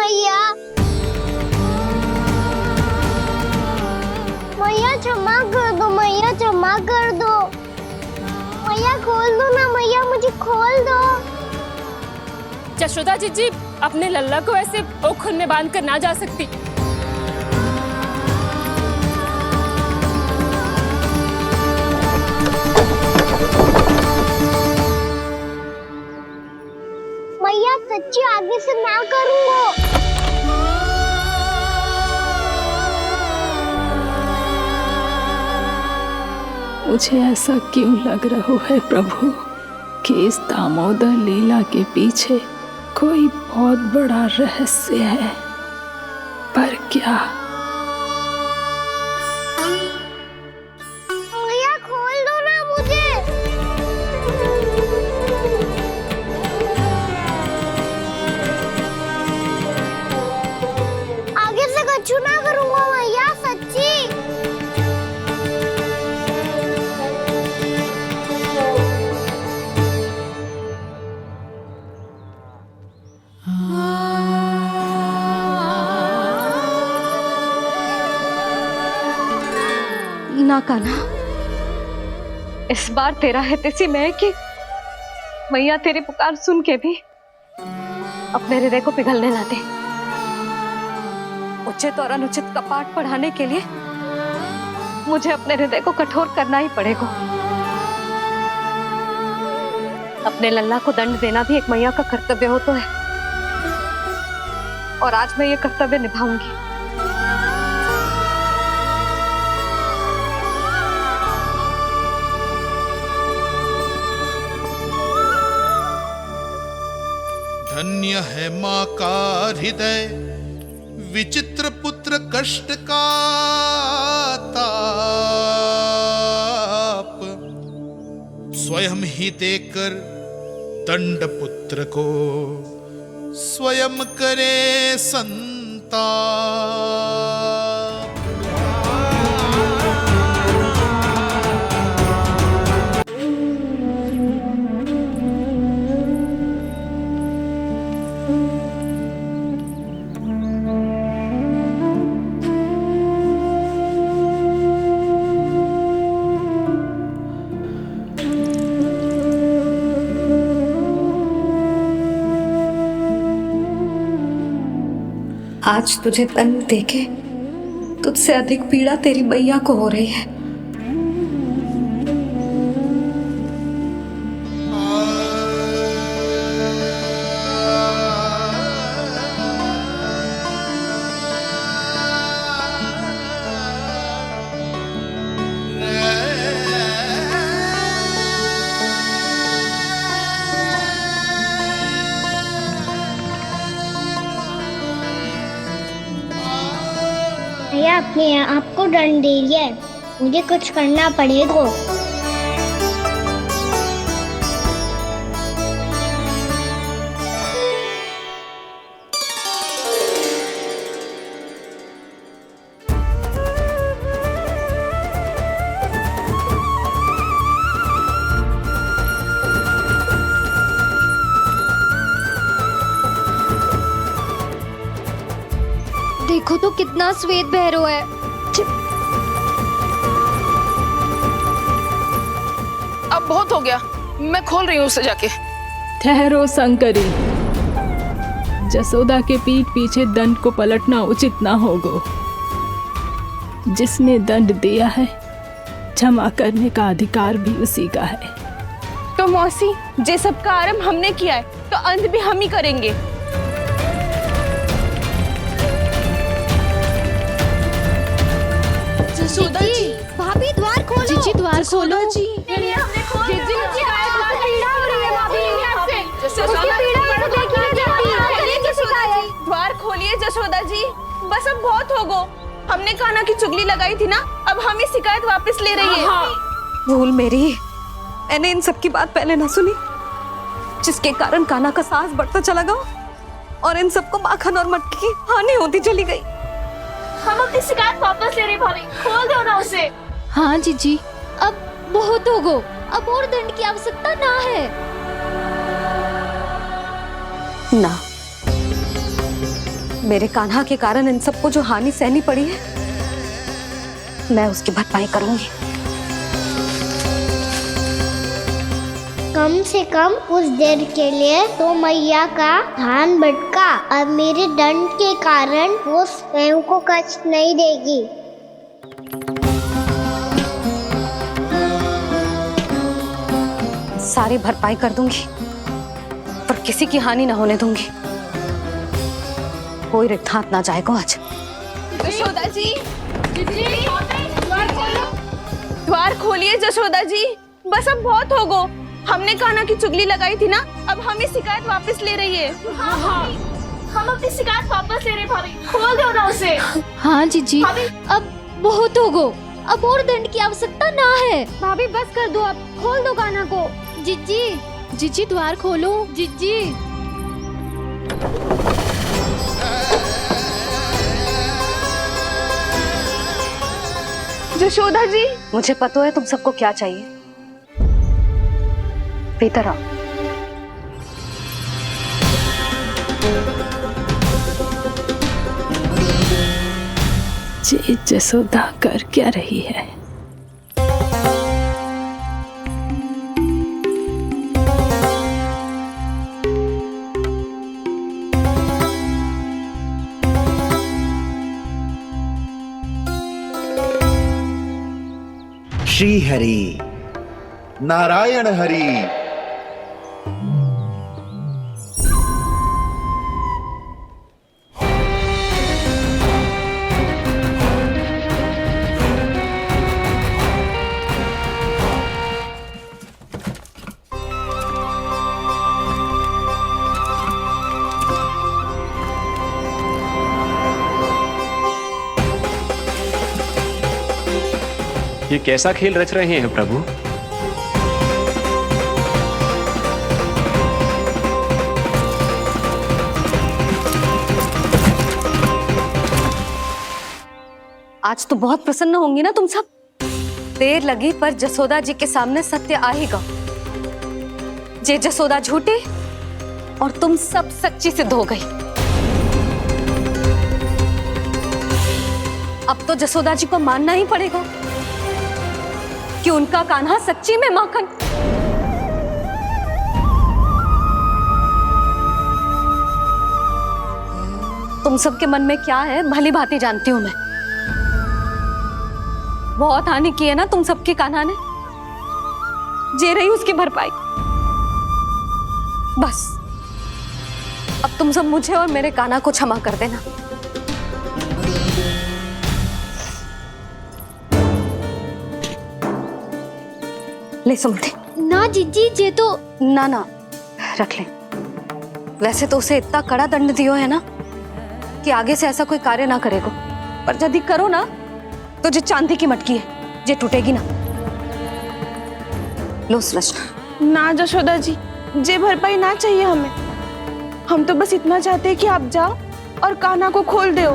मैया। मैया क्षमा कर दो, मैया क्षमा कर दो। मैया खोल दो ना मैया, मुझे खोल दो। जशोदा जीजी अपने लल्ला को ऐसे ओखुन में बांध कर ना जा सकती। मैया सच्ची आगे से ना करूंगा। मुझे ऐसा क्यों लग रहा है प्रभु कि इस दामोदर लीला के पीछे कोई बहुत बड़ा रहस्य है, पर क्या? मैया खोल दो ना मुझे। आगे से कछु ना करूंगा मैया, सच्ची। ना कान्हा, इस बार तेरा है तेसी मैं कि मैया तेरी पुकार सुन के भी अपने हृदय को पिघलने ना दे। उचित और अनुचित का पाठ पढ़ाने के लिए मुझे अपने हृदय को कठोर करना ही पड़ेगा। अपने लल्ला को दंड देना भी एक मैया का कर्तव्य हो तो है, और आज मैं ये कर्तव्य निभाऊंगी। धन्य है माँ का हृदय, विचित्र पुत्र कष्ट का ताप, स्वयं ही देकर दंड पुत्र को स्वयं करे संताप। आज तुझे दंड देके तुझसे अधिक पीड़ा तेरी मैया को हो रही है। मैया अपने आप को दंड दे रही है, मुझे कुछ करना पड़ेगा। देखो तो कितना श्वेत भैरव है। अब बहुत हो गया, मैं खोल रही हूँ उसे जाके। ठहरो शंकरी, जसोदा के पीठ पीछे दंड को पलटना उचित ना होगा। जिसने दंड दिया है, क्षमा करने का अधिकार भी उसी का है। तो मौसी, जे सब का आरंभ हमने किया है तो अंत भी हम ही करेंगे। जसोदा जी, भाभी द्वार खोलो। जीजी द्वार खोलो। जी द्वार खोलिए जसोदा जी, बस अब बहुत हो गो। हमने कान्हा की चुगली लगाई थी ना, अब हम ये शिकायत वापस ले रही है। भूल मेरी, मैंने इन सब की बात पहले ना सुनी, जिसके कारण कान्हा का साहस बढ़ता चला गया और इन सबको माखन और मटकी की हानि होती चली गई। हम अपनी शिकायत वापस ले रहे भाभी, खोल दो ना उसे। हाँ जीजी, अब बहुत हो गो, अब और दंड की आवश्यकता ना है। ना, मेरे कान्हा के कारण इन सबको जो हानि सहनी पड़ी है, मैं उसकी भरपाई करूंगी। कम से कम कुछ देर के लिए तो मैया का ध्यान भटका और मेरे दंड के कारण वो स्वयं को कष्ट नहीं देगी। सारी भरपाई कर दूंगी, पर किसी की हानि ना होने दूंगी। कोई रिक्त हाथ ना जाएगा आज। जशोदा जी, द्वार खोलिए जशोदा जी, बस अब बहुत हो गो। हमने कान्हा की चुगली लगाई थी ना, अब हमें शिकायत वापस ले रही है। हम अपनी शिकायत वापस ले रहे भाभी, खोल दो ना उसे। हाँ जीजी, अब बहुत हो गो, अब और दंड की आवश्यकता ना है। भाभी बस कर दो, अब खोल दो कान्हा को। जीजी, जीजी द्वार खोलो जीजी। जशोदा जी, मुझे पता है तुम सबको क्या चाहिए। भीतर आओ। जी जसोदा कर क्या रही है? श्री हरि नारायण हरि। ये कैसा खेल रच रहे हैं प्रभु? आज तो बहुत प्रसन्न होंगी ना तुम सब। देर लगी पर जसोदा जी के सामने सत्य आएगा। जे जसोदा झूठी और तुम सब सच्ची सिद्ध हो गई। अब तो जसोदा जी को मानना ही पड़ेगा कि उनका कान्हा सच्ची में माखन। तुम सबके मन में क्या है भली भांति जानती हूं मैं। बहुत हानि की है ना तुम सबके कान्हा ने, जे रही उसकी भरपाई। बस अब तुम सब मुझे और मेरे कान्हा को क्षमा कर देना। ले सुमते। ना जीजी, जे तो ना ना रख ले। वैसे तो उसे इतना कड़ा दंड दियो है ना कि आगे से ऐसा कोई कार्य ना करेगा, पर यदि करो ना तो जो चांदी की मटकी है जे टूटेगी ना। लो सृष्टि। ना जशोदा जी, जे भरपाई ना चाहिए हमें। हम तो बस इतना चाहते हैं कि आप जाओ और कान्हा को खोल दो।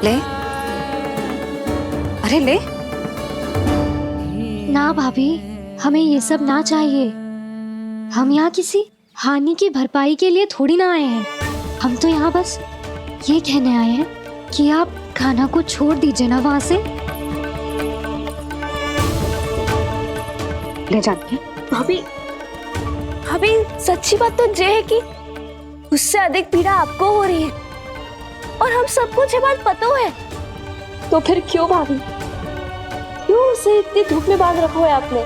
ले, अरे ले। ना भाभी, हमें ये सब ना चाहिए। हम यहाँ किसी हानि की भरपाई के लिए थोड़ी ना आए हैं। हम तो यहाँ बस ये कहने आए हैं कि आप कान्हा को छोड़ दीजिए ना वहां से। ले जाती भाभी, भाभी सच्ची बात तो ये है कि उससे अधिक पीड़ा आपको हो रही है और हम सबको ये बात पता है। तो फिर क्यों भाभी, क्यों उसे इतनी धूप में बांध रखा है आपने?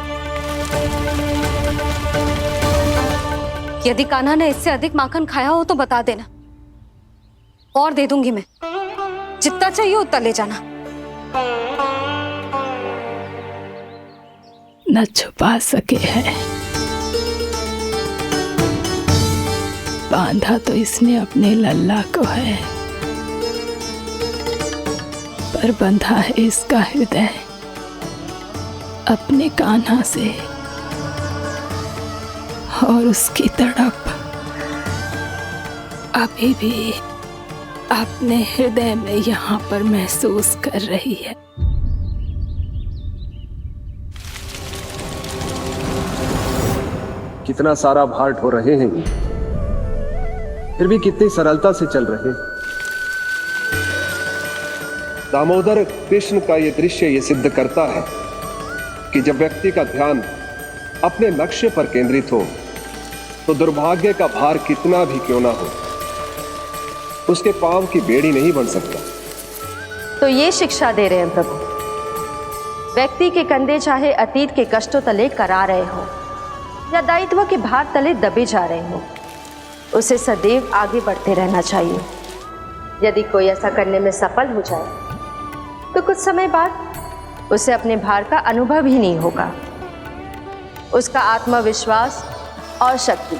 यदि कान्हा ने इससे अधिक माखन खाया हो तो बता देना, और दे दूंगी मैं। जितना चाहिए उतना ले जाना। न छुपा सके है, बांधा तो इसने अपने लल्ला को है, पर बंधा है इसका हृदय अपने कान्हा से। और उसकी तड़प अभी भी अपने हृदय में यहाँ पर महसूस कर रही है। कितना सारा भार ढो रहे हैं। फिर भी कितनी सरलता से चल रहे। दामोदर कृष्ण का ये दृश्य ये सिद्ध करता है कि जब व्यक्ति का ध्यान अपने लक्ष्य पर केंद्रित हो तो दुर्भाग्य का भार कितना भी क्यों ना हो, उसके पांव की बेड़ी नहीं बन सकता। तो ये शिक्षा दे रहे हैं प्रभु, व्यक्ति के कंधे चाहे अतीत के कष्टों तले करा रहे हो या दायित्व के भार तले दबे जा रहे हो, उसे सदैव आगे बढ़ते रहना चाहिए। यदि कोई ऐसा करने में सफल हो जाए तो कुछ समय बाद उसे अपने भार का अनुभव ही नहीं होगा। उसका आत्मविश्वास और शक्ति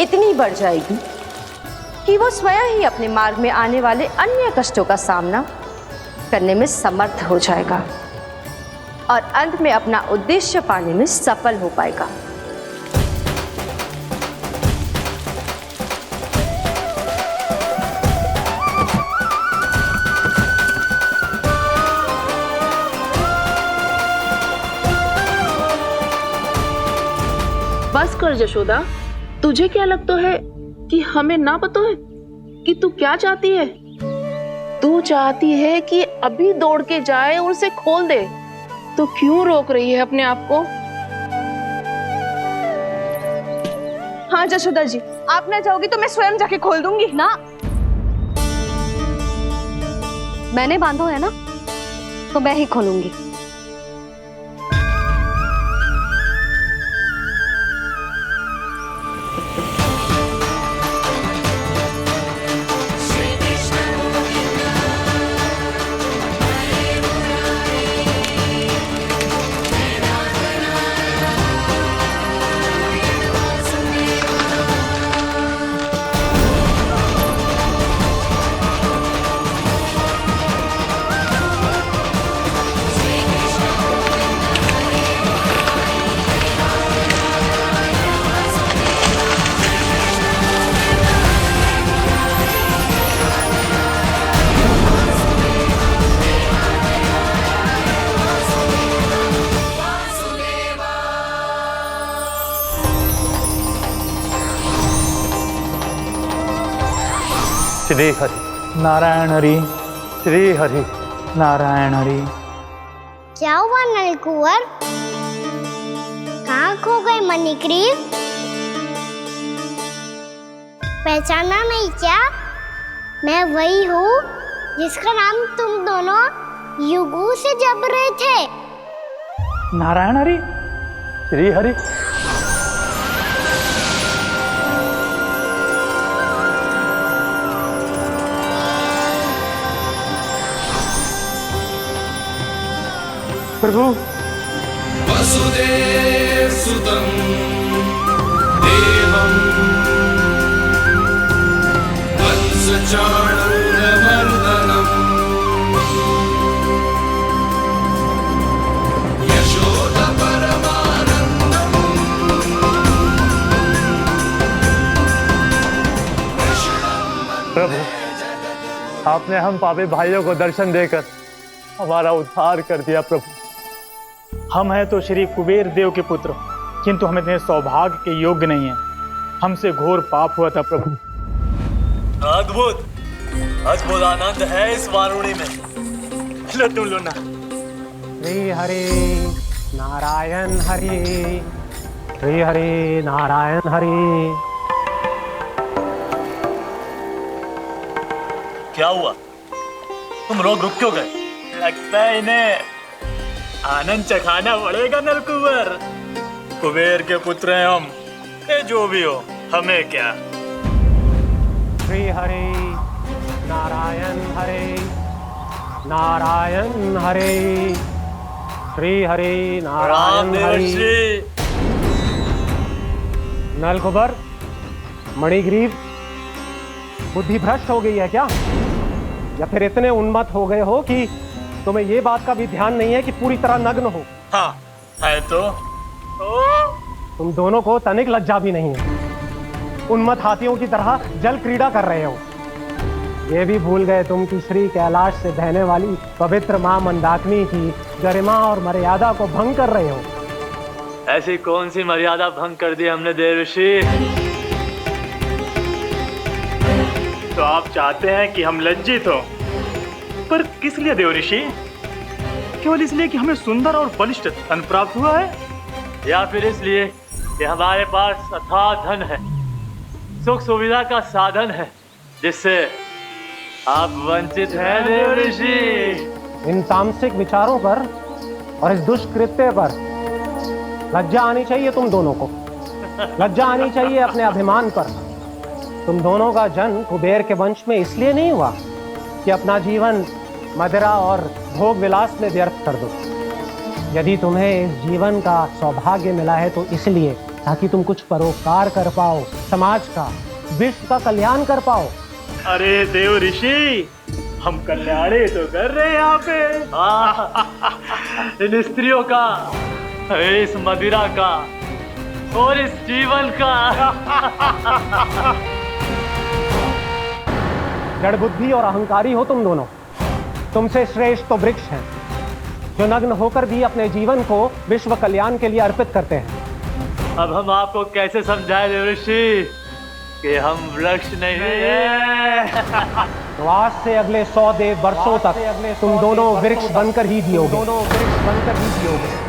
इतनी बढ़ जाएगी कि वो स्वयं ही अपने मार्ग में आने वाले अन्य कष्टों का सामना करने में समर्थ हो जाएगा और अंत में अपना उद्देश्य पाने में सफल हो पाएगा। बस कर जशोदा, तुझे क्या लगता है कि हमें ना पता है कि तू क्या चाहती है? तू चाहती है कि अभी दौड़ के जाए और उसे खोल दे, तो क्यों रोक रही है अपने आप को? हाँ जशोदा जी, आप ना चाहोगी तो मैं स्वयं जाके खोल दूंगी ना, मैंने बांधो है ना, तो मैं ही खोलूंगी। श्री हरि नारायण हरि, श्री हरि नारायण हरि। क्या हुआ नलकुंवर? कहाँ खो गए मणिग्रीव? पहचाना नहीं क्या? मैं वही हूँ जिसका नाम तुम दोनों युगों से जप रहे थे। नारायण हरि, श्री हरि। प्रभु वसुदेव सुतं देवं वंशचाणूरमर्दनम् यशोदा परमानंदम्। प्रभु, आपने हम पापी भाइयों को दर्शन देकर हमारा उद्धार कर दिया। प्रभु, हम हैं तो श्री कुबेर देव के पुत्र, किंतु हम इतने सौभाग्य के योग्य नहीं हैं। हमसे घोर पाप हुआ था। प्रभु, अद्भुत अद्भुत आनंद है इस वारुणी में। लो तुम लो ना। श्री हरि नारायण हरि, श्री हरि नारायण हरि। क्या हुआ? तुम रुक क्यों गए? लगता है इन्हें आनंद चखाना पड़ेगा नलकुंवर। कुबेर के पुत्र हैं हम, जो भी हो हमें क्या। श्री हरि नारायण हरि, नारायण हरि, श्री हरि नारायण हरि। नलकुबर, मणिग्रीव, बुद्धि भ्रष्ट हो गई है क्या? या फिर इतने उन्मत्त हो गए हो कि तुम्हें ये बात का भी ध्यान नहीं है कि पूरी तरह नग्न हो? हाँ है तो। तुम दोनों को तनिक लज्जा भी नहीं है। उन्मत्त हाथियों की तरह जल क्रीड़ा कर रहे हो। ये भी भूल गए तुम कि श्री कैलाश से बहने वाली पवित्र मां मंदाकिनी की गरिमा और मर्यादा को भंग कर रहे हो। ऐसी कौन सी मर्यादा भंग कर दी हमने देवर्षि? आप चाहते हैं कि हम लज्जित हो, पर किस लिए देव ऋषि? केवल इसलिए कि हमें सुंदर और बलिष्ठ धन प्राप्त हुआ है, या फिर इसलिए कि हमारे पास अथाह धन है, सुख सुविधा का साधन है, जिससे आप वंचित हैं देव ऋषि? इन तामसिक विचारों पर और इस दुष्कृत्य पर लज्जा आनी चाहिए तुम दोनों को। लज्जा आनी चाहिए अपने अभिमान पर। तुम दोनों का जन्म कुबेर के वंश में इसलिए नहीं हुआ कि अपना जीवन मदिरा और भोग विलास में व्यर्थ कर दो। यदि तुम्हें इस जीवन का सौभाग्य मिला है तो इसलिए ताकि तुम कुछ परोपकार कर पाओ, समाज का, विश्व का कल्याण कर पाओ। अरे देव ऋषि, हम कल्याणी तो कर रहे हैं यहाँ पे। इन स्त्रियों का, इस मदिरा का और इस जीवन का। जड़ बुद्धि और अहंकारी हो तुम दोनों। तुमसे श्रेष्ठ तो वृक्ष हैं, जो नग्न होकर भी अपने जीवन को विश्व कल्याण के लिए अर्पित करते हैं। अब हम आपको कैसे समझाएं देव ऋषि कि हम वृक्ष नहीं हैं? तो आज से अगले 100 वर्षों तक तुम दोनों वृक्ष बनकर ही जियोगे।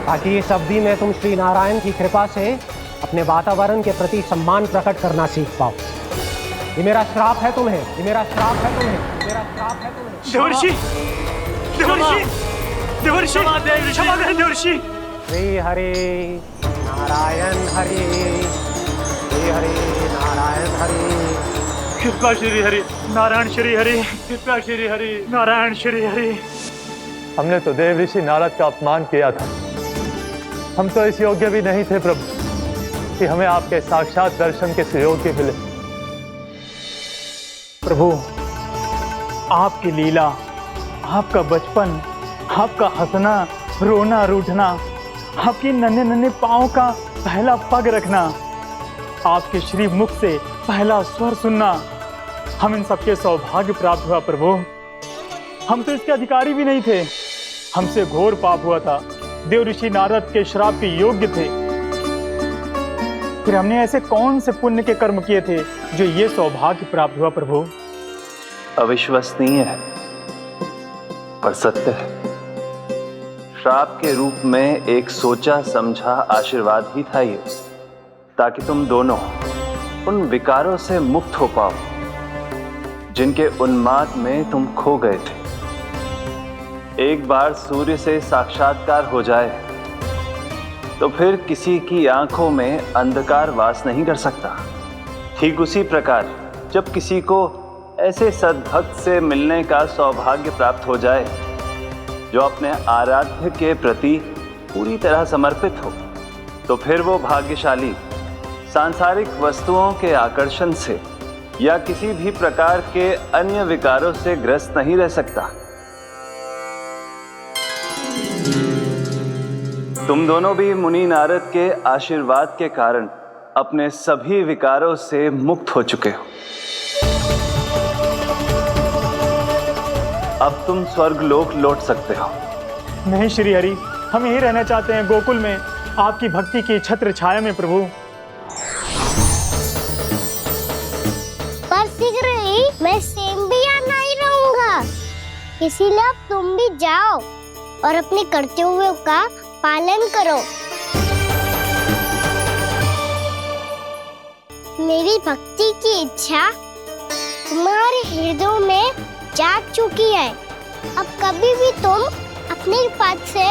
ताकि इस अवधि में तुम श्री नारायण की कृपा से अपने वातावरण के प्रति सम्मान प्रकट करना सीख पाओ। ये मेरा श्राप है तुम्हें, ये मेरा श्राप है तुम्हें, मेरा श्राप है तुम्हें। देवर्षि, देवर्षि, देवर्षि, क्षमा करें देवर्षि। श्री हरि नारायण हरि, श्री हरि नारायण हरि। कृपा श्री हरि नारायण श्री हरि, कृपा श्री हरि नारायण श्री हरि। हमने तो देव ऋषि नारद का अपमान किया था। हम तो इस योग्य भी नहीं थे प्रभु कि हमें आपके साक्षात दर्शन के सुयोग्य मिले। प्रभु, आपकी लीला, आपका बचपन, आपका हंसना, रोना, रूठना, आपकी नन्हे नन्हे पाँव का पहला पग रखना, आपके श्री मुख से पहला स्वर सुनना, हम इन सबके सौभाग्य प्राप्त हुआ प्रभु। हम तो इसके अधिकारी भी नहीं थे। हमसे घोर पाप हुआ था, देव ऋषि नारद के श्राप के योग्य थे। फिर हमने ऐसे कौन से पुण्य के कर्म किए थे जो ये सौभाग्य प्राप्त हुआ प्रभु? अविश्वसनीय है पर सत्य है। श्राप के रूप में एक सोचा समझा आशीर्वाद ही था ये, ताकि तुम दोनों उन विकारों से मुक्त हो पाओ जिनके उन्माद में तुम खो गए थे। एक बार सूर्य से साक्षात्कार हो जाए तो फिर किसी की आंखों में अंधकार वास नहीं कर सकता। ठीक उसी प्रकार जब किसी को ऐसे सद्भक्त से मिलने का सौभाग्य प्राप्त हो जाए जो अपने आराध्य के प्रति पूरी तरह समर्पित हो, तो फिर वो भाग्यशाली सांसारिक वस्तुओं के आकर्षण से या किसी भी प्रकार के अन्य विकारों से ग्रस्त नहीं रह सकता। तुम दोनों भी मुनि नारद के आशीर्वाद के कारण अपने सभी विकारों से मुक्त हो चुके हो। अब तुम स्वर्गलोक लौट सकते हो। नहीं श्री हरि, हम यहीं रहना चाहते हैं, गोकुल में, आपकी भक्ति की छत्र छाया में प्रभु। पर शीघ्र ही मैं सेम्बिया नहीं रहूंगा, इसीलिए अब तुम भी जाओ और अपने कर्तव्यों का पालन करो। मेरी भक्ति की इच्छा तुम्हारे हृदय में जाग चुकी है। अब कभी भी तुम अपने पद से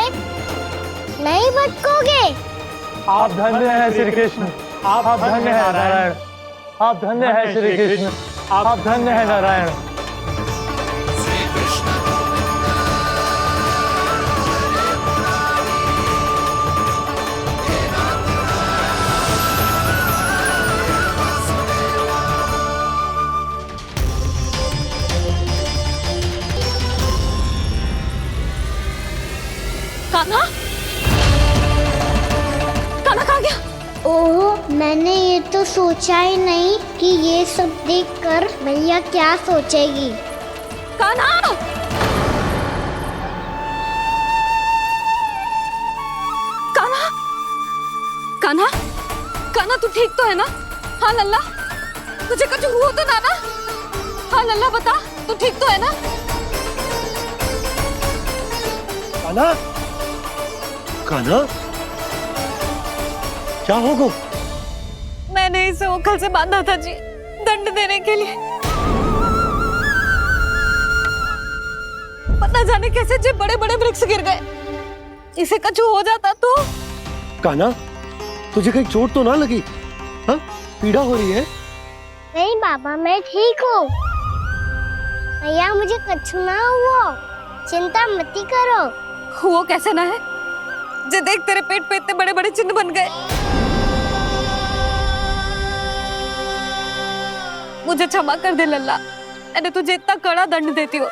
नहीं भटकोगे। आप धन्य हैं श्री कृष्ण, आप धन्य हैं नारायण, आप धन्य हैं श्री कृष्ण, आप धन्य हैं नारायण। कान्हा, कान्हा कहाँ गया? ओह, मैंने ये तो सोचा ही नहीं कि ये सब देखकर भैया क्या सोचेगी। कान्हा! कान्हा! कान्हा! कान्हा, तू ठीक तो है ना? हाँ लल्ला, तुझे कुछ हुआ तो ना? हाँ लल्ला बता, तू ठीक तो है ना? कान्हा, कान्हा, क्या होगा? मैंने इसे ओखल से बांधा था जी, दंड देने के लिए। पता जाने कैसे जो बड़े बड़े वृक्ष गिर गए, इसे कछु हो जाता तो। कान्हा, तुझे कहीं चोट तो ना लगी? हाँ, पीड़ा हो रही है? नहीं बाबा, मैं ठीक हूँ। भैया मुझे कछु ना हुआ, चिंता मत करो। वो कैसे ना है, जे देख तेरे पेट पे इतने बड़े बड़े चिन्ह बन गए। मुझे क्षमा कर दे लल्ला, मैंने तुझे इतना कड़ा दंड देती हूँ।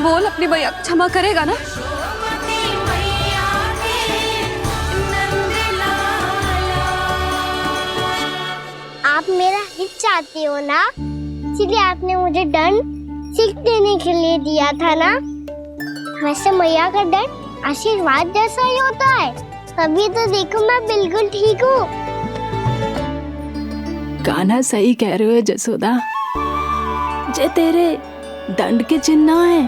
बोल अपनी भैया क्षमा करेगा ना? आप मेरा हित चाहते हो ना, इसलिए आपने मुझे दंड सीख देने के लिए दिया था ना। वैसे मैया का दंड आशीर्वाद जैसा ही होता है, तभी तो देखो मैं बिल्कुल ठीक हूँ। कान्हा सही कह रहे हो जसोदा, जे तेरे दंड के चिन्ह है,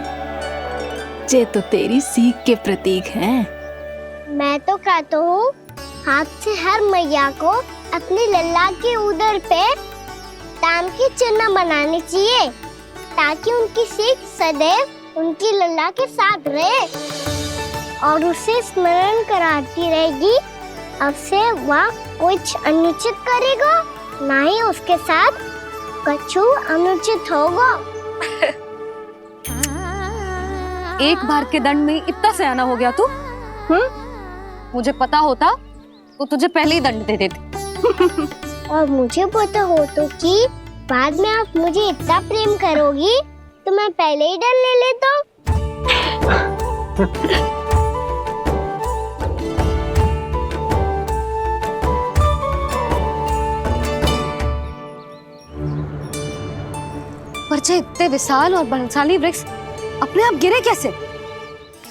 जे तो तेरी सीख के प्रतीक हैं। मैं तो कहता हूँ हाथ से हर मैया को अपनी लल्ला के उदर पे ताम की चिन्ह बनानी चाहिए, ताकि उनकी सीख सदैव उनकी लल्ला के साथ रहे और उसे स्मरण कराती रहेगी। अब से वह कुछ अनुचित करेगा, ना ही उसके साथ कछु अनुचित होगा। एक बार के दंड में इतना सयाना हो गया तू? मुझे पता होता तो तुझे पहले ही दंड दे देती। और मुझे पता हो तो कि बाद में आप मुझे इतना प्रेम करोगी तो मैं पहले ही दंड ले लेता हूँ। पर जे इतने विशाल और बलशाली वृक्ष अपने आप गिरे कैसे?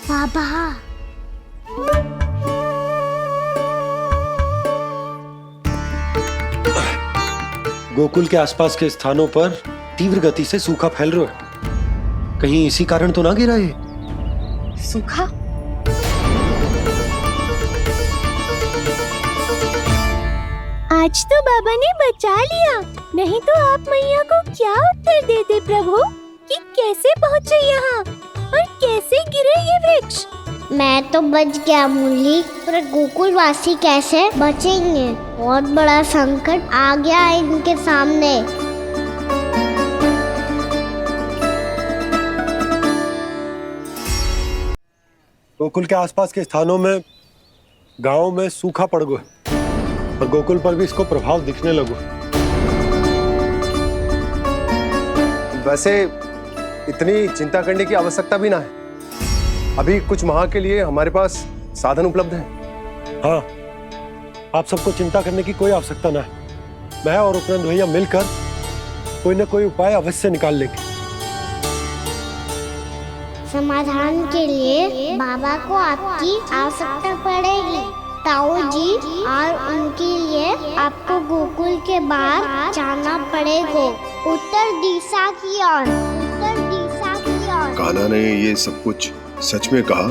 बाबा, गोकुल के आसपास के स्थानों पर तीव्र गति से सूखा फैल रहा है। कहीं इसी कारण तो ना गिरा ये? सूखा? आज तो बाबा ने बचा लिया, नहीं तो आप मैया को क्या उत्तर देते प्रभु कि कैसे पहुँचे यहाँ और कैसे गिरे ये वृक्ष। मैं तो बच गया मुरली, पर गोकुल वासी कैसे बचेंगे? बहुत बड़ा संकट आ गया है इनके सामने। गोकुल के आसपास के स्थानों में, गांवों में सूखा पड़ गया और गोकुल पर भी इसको प्रभाव दिखने लगा। वैसे इतनी चिंता करने की आवश्यकता भी ना है। अभी कुछ माह के लिए हमारे पास साधन उपलब्ध है। हाँ, आप सबको चिंता करने की कोई आवश्यकता ना है। मैं और उपनंद भैया मिलकर कोई न कोई उपाय अवश्य निकाल लेंगे। समाधान के लिए बाबा को आपकी आवश्यकता पड़ेगी। ताऊ जी और उनके लिए आपको गोकुल के बाहर जाना पड़ेगा, उत्तर दिशा की ओर। उत्तर दिशा की ओर। कान्हा ने ये सब कुछ सच में कहा?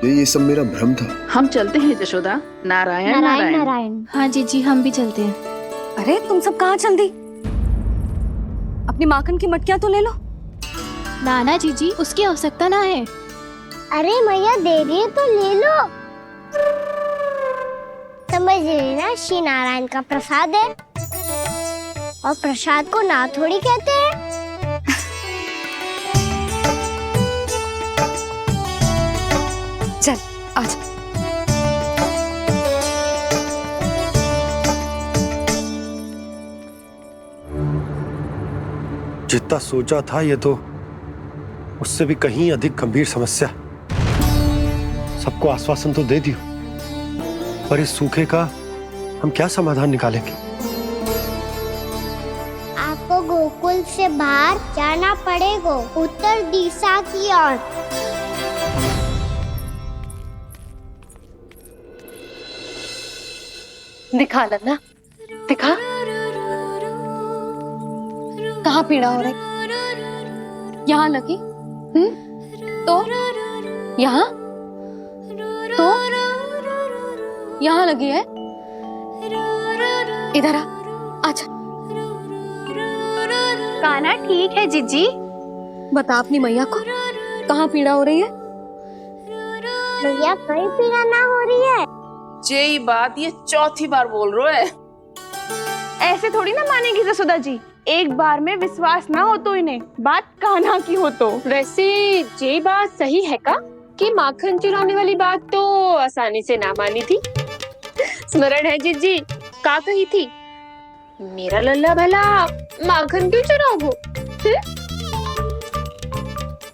ये सब मेरा भ्रम था। हम चलते हैं जशोदा। नारायण नारायण नारायण। हाँ जी हम भी चलते हैं। अरे तुम सब कहाँ चल दी? अपनी माखन की मटकियाँ तो ले लो। नाना जी उसकी आवश्यकता ना है। अरे मैया दे रही है तो ले लो। समझ लेना, श्री नारायण का प्रसाद है और प्रसाद को ना थोड़ी कहते हैं। चल आज। जितना सोचा था ये तो उससे भी कहीं अधिक गंभीर समस्या। सबको आश्वासन तो दे दियो, पर इस सूखे का हम क्या समाधान निकालेंगे? आपको गोकुल से बाहर जाना पड़ेगा, उत्तर दिशा की ओर। दिखा लल्ला, दिखा। कहाँ पीड़ा हो रही? यहाँ लगी? तो यहाँ? तो यहाँ लगी है? इधर आ, आजा। कान्हा ठीक है जीजी। बता अपनी मैया को कहाँ पीड़ा हो रही है? भैया कहीं पीड़ा ना हो रही है। यही बात ये चौथी बार बोल रहे है। ऐसे थोड़ी ना मानेगी जसोदा जी, एक बार में विश्वास ना हो तो इन्हें, बात कान्हा की हो तो। वैसे ये बात सही है का कि माखन चुराने वाली बात तो आसानी से ना मानी थी। स्मरण है जीजी का कही थी, मेरा लल्ला भला माखन क्यों चुराओगे?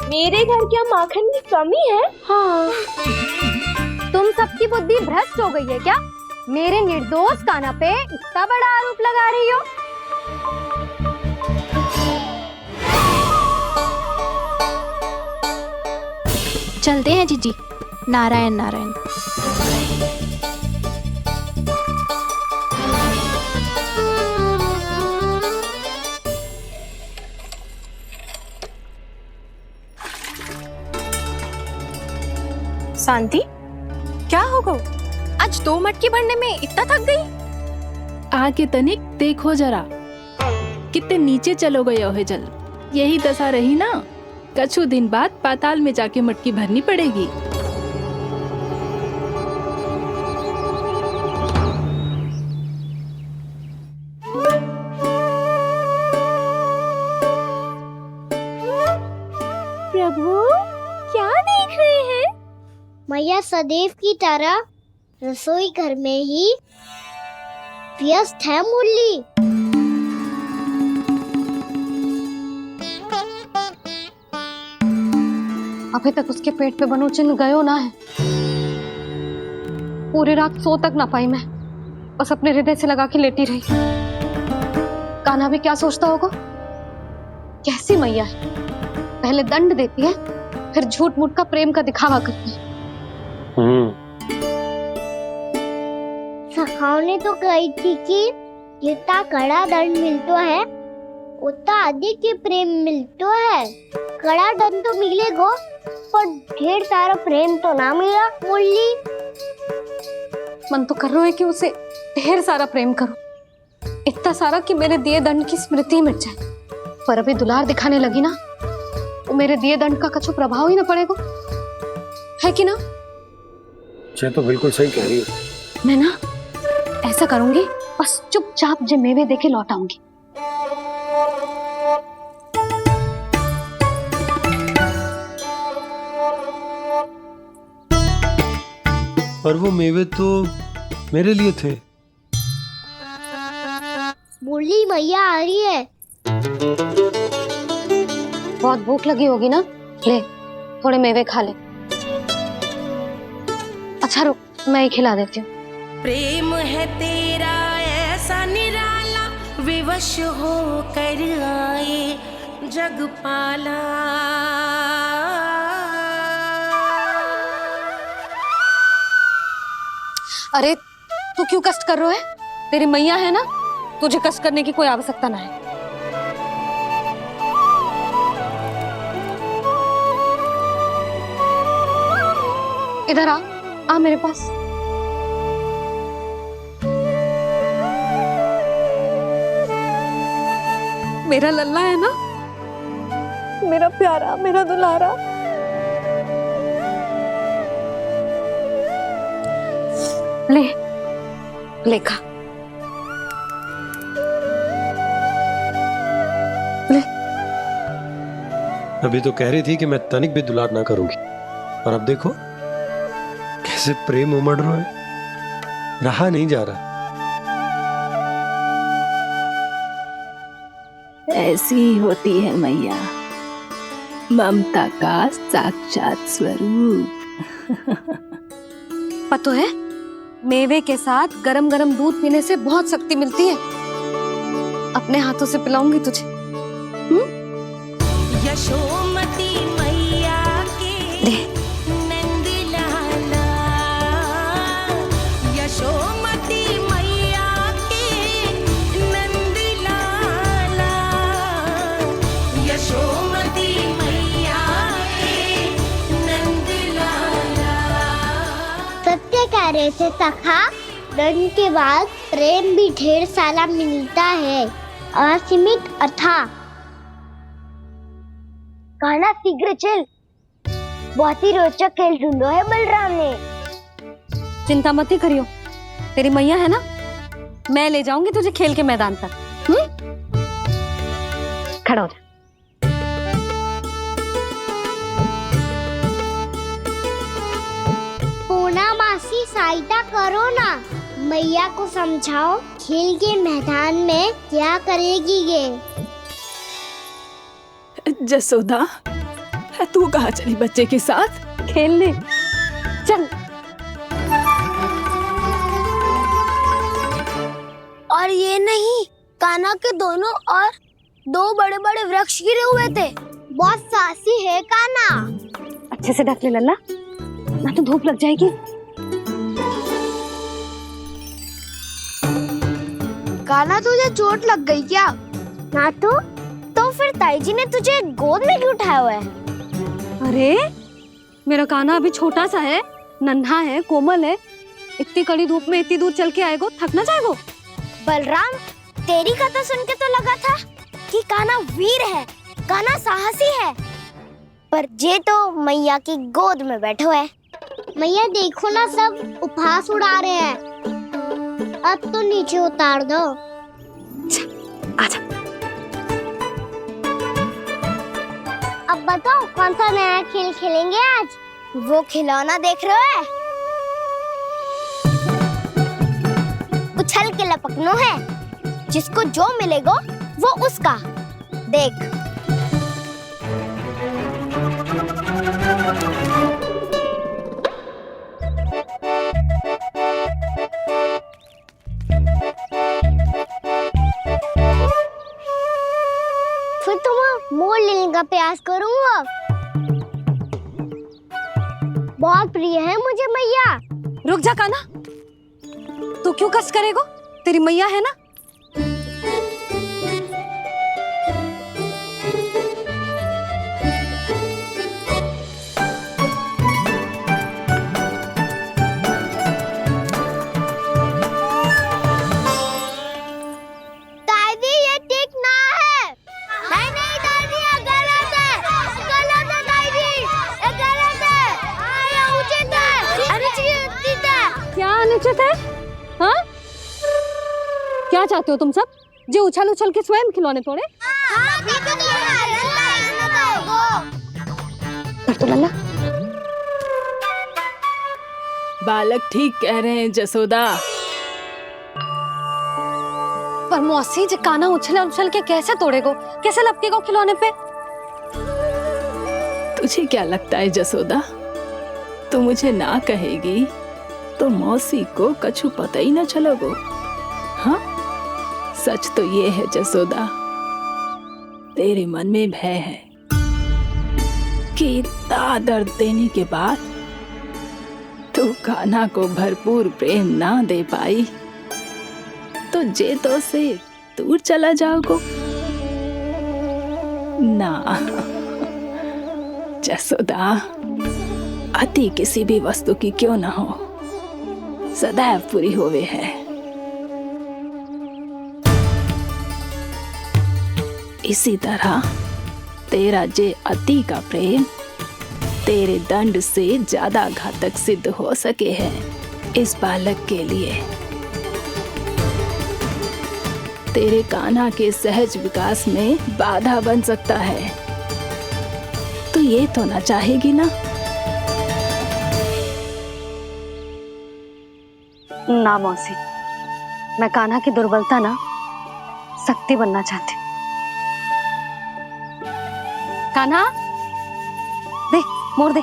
मेरे घर क्या माखन की कमी है? हाँ। तुम सबकी बुद्धि भ्रष्ट हो गई है क्या? मेरे निर्दोष कान्हा पे इतना बड़ा आरोप लगा रही हो? चलते हैं जीजी। नारायण नारायण। शांति, क्या हो गो? आज 2 मटकी भरने में इतना थक गई? आके तनिक देखो जरा, कितने नीचे चलो गए हो जल। यही दशा रही ना, कछु दिन बाद पाताल में जाके मटकी भरनी पड़ेगी। प्रभु क्या देख रहे हैं? मैया सदैव की तरह रसोई घर में ही व्यस्त है मुरली। अभी तक उसके पेट पे बनो चिन्ह गयो ना है। पूरी रात सो तक ना पाई मैं, बस अपने हृदय से लगा के लेटी रही। कान्हा भी क्या सोचता होगा, कैसी मैया है, पहले दंड देती है फिर झूठ मूठ का प्रेम का दिखावा करती है। सखाओ ने तो कही थी कि जितना कड़ा दंड मिलता है उतना अधिक ही प्रेम मिलता है। कड़ा दंड तो मिलेगा पर ढेर सारा प्रेम तो ना मिला मुरली। मन तो कर रहा है कि उसे ढेर सारा प्रेम करूं, इतना सारा कि मेरे दिए दंड की स्मृति मिट जाए। पर अभी दुलार दिखाने लगी ना, वो मेरे दिए दंड का कछु प्रभाव ही ना पड़ेगा, है कि ना? ये तो बिल्कुल सही कह रही है। मैं ना ऐसा करूंगी, बस चुपचाप जे मेवे देके लौट आऊंगी। पर वो मेवे तो मेरे लिए थे। मुरली मैया आ रही है। बहुत भूख लगी होगी ना, ले थोड़े मेवे खा ले। अच्छा रुक, मैं ही खिला देती हूँ। प्रेम है तेरा ऐसा निराला, विवश हो कर आए जगपाला। अरे तू क्यों कष्ट कर रहा है? तेरी मैया है ना, तुझे कष्ट करने की कोई आवश्यकता ना है। इधर आ मेरे पास। मेरा लल्ला है ना, मेरा प्यारा, मेरा दुलारा। ले ले खा, ले। अभी तो कह रही थी कि मैं तनिक भी दुलार ना करूंगी, और अब देखो कैसे प्रेम उमड़ रहा है, रहा नहीं जा रहा। ऐसी ही होती है मैया, ममता का साक्षात स्वरूप। पता है, मेवे के साथ गरम गरम दूध पीने से बहुत शक्ति मिलती है। अपने हाथों से पिलाऊंगी तुझे। यशोमती मैया के नंद लाला, यशोमती मैया रहे थे सखा, दंड के बाद प्रेम भी ढेर सारा मिलता है, असीमित अथाह। कान्हा शीघ्र चल, बहुत ही रोचक खेल ढूंढो है बलराम ने। चिंता मत ही करियो, तेरी मैया है ना, मैं ले जाऊंगी तुझे खेल के मैदान तक। खड़ा हो जा। पूना मासी सहायता करो ना, मैया को समझाओ खेल के मैदान में क्या करेगी ये। जसोदा, तू कहाँ चली बच्चे के साथ खेलने? चल। और ये नहीं, कान्हा के दोनों और दो बड़े बड़े वृक्ष गिरे हुए थे। बहुत साहसी है कान्हा। अच्छे से ढक ले लल्ला, ना तो धूप लग जाएगी। कान्हा तुझे चोट लग गई क्या? ना तो फिर ताई जी ने तुझे गोद में क्यों उठाया हुआ है? अरे मेरा कान्हा अभी छोटा सा है, नन्हा है, कोमल है, इतनी कड़ी धूप में इतनी दूर चल के आएगो, थक ना जाएगो। बलराम, तेरी कथा सुन के तो लगा था कि कान्हा वीर है, कान्हा साहसी है, पर जे तो मैया की गोद में बैठो है। मैया देखो ना, सब उपहास उड़ा रहे हैं। अब तो नीचे उतार दो। आजा। अब बताओ कौन सा नया खेल खेलेंगे आज? वो खिलौना देख रहे हो? उछल के लपकनो है, जिसको जो मिलेगा वो उसका। देख। फिर तुम मोड़ लेने का प्रयास करूंगा। बहुत प्रिय है मुझे मैया। रुक जा कान्हा, तू क्यों कष्ट करेगो? तेरी मैया है ना। दादी ये ठीक ना है। नहीं नहीं दादी, ये गलत है, गलत है दादी, ये गलत है, ये उचित है, अनुचित है। क्या अनुचित है? हाँ? क्या चाहते हो तुम सब? जो उछल उछल के स्वयं खिलौने तोड़े? तो लल्ला, बालक ठीक कह रहे हैं जसोदा। पर मौसी, जो कान्हा उछल उछल के कैसे तोड़ेगो, कैसे लपकेगो खिलौने पे? तुझे क्या लगता है जसोदा, तू मुझे ना कहेगी तो मौसी को कछु पता ही ना चलोगो। हाँ, सच तो ये है जसोदा, तेरे मन में भय है कि इतना दर्द देने के बाद तू कान्हा को भरपूर प्रेम ना दे पाई तो जेतो से दूर चला जाओगो ना। जसोदा, अति किसी भी वस्तु की क्यों ना हो, सदैव पूरी होवे है। इसी तरह तेरा जे अति का प्रेम तेरे दंड से ज्यादा घातक सिद्ध हो सके है इस बालक के लिए। तेरे कान्हा के सहज विकास में बाधा बन सकता है, तो ये तो ना चाहेगी ना? ना मौसी, मैं कान्हा की दुर्बलता ना शक्ति बनना चाहती। कान्हा, दे, मोड़ दे।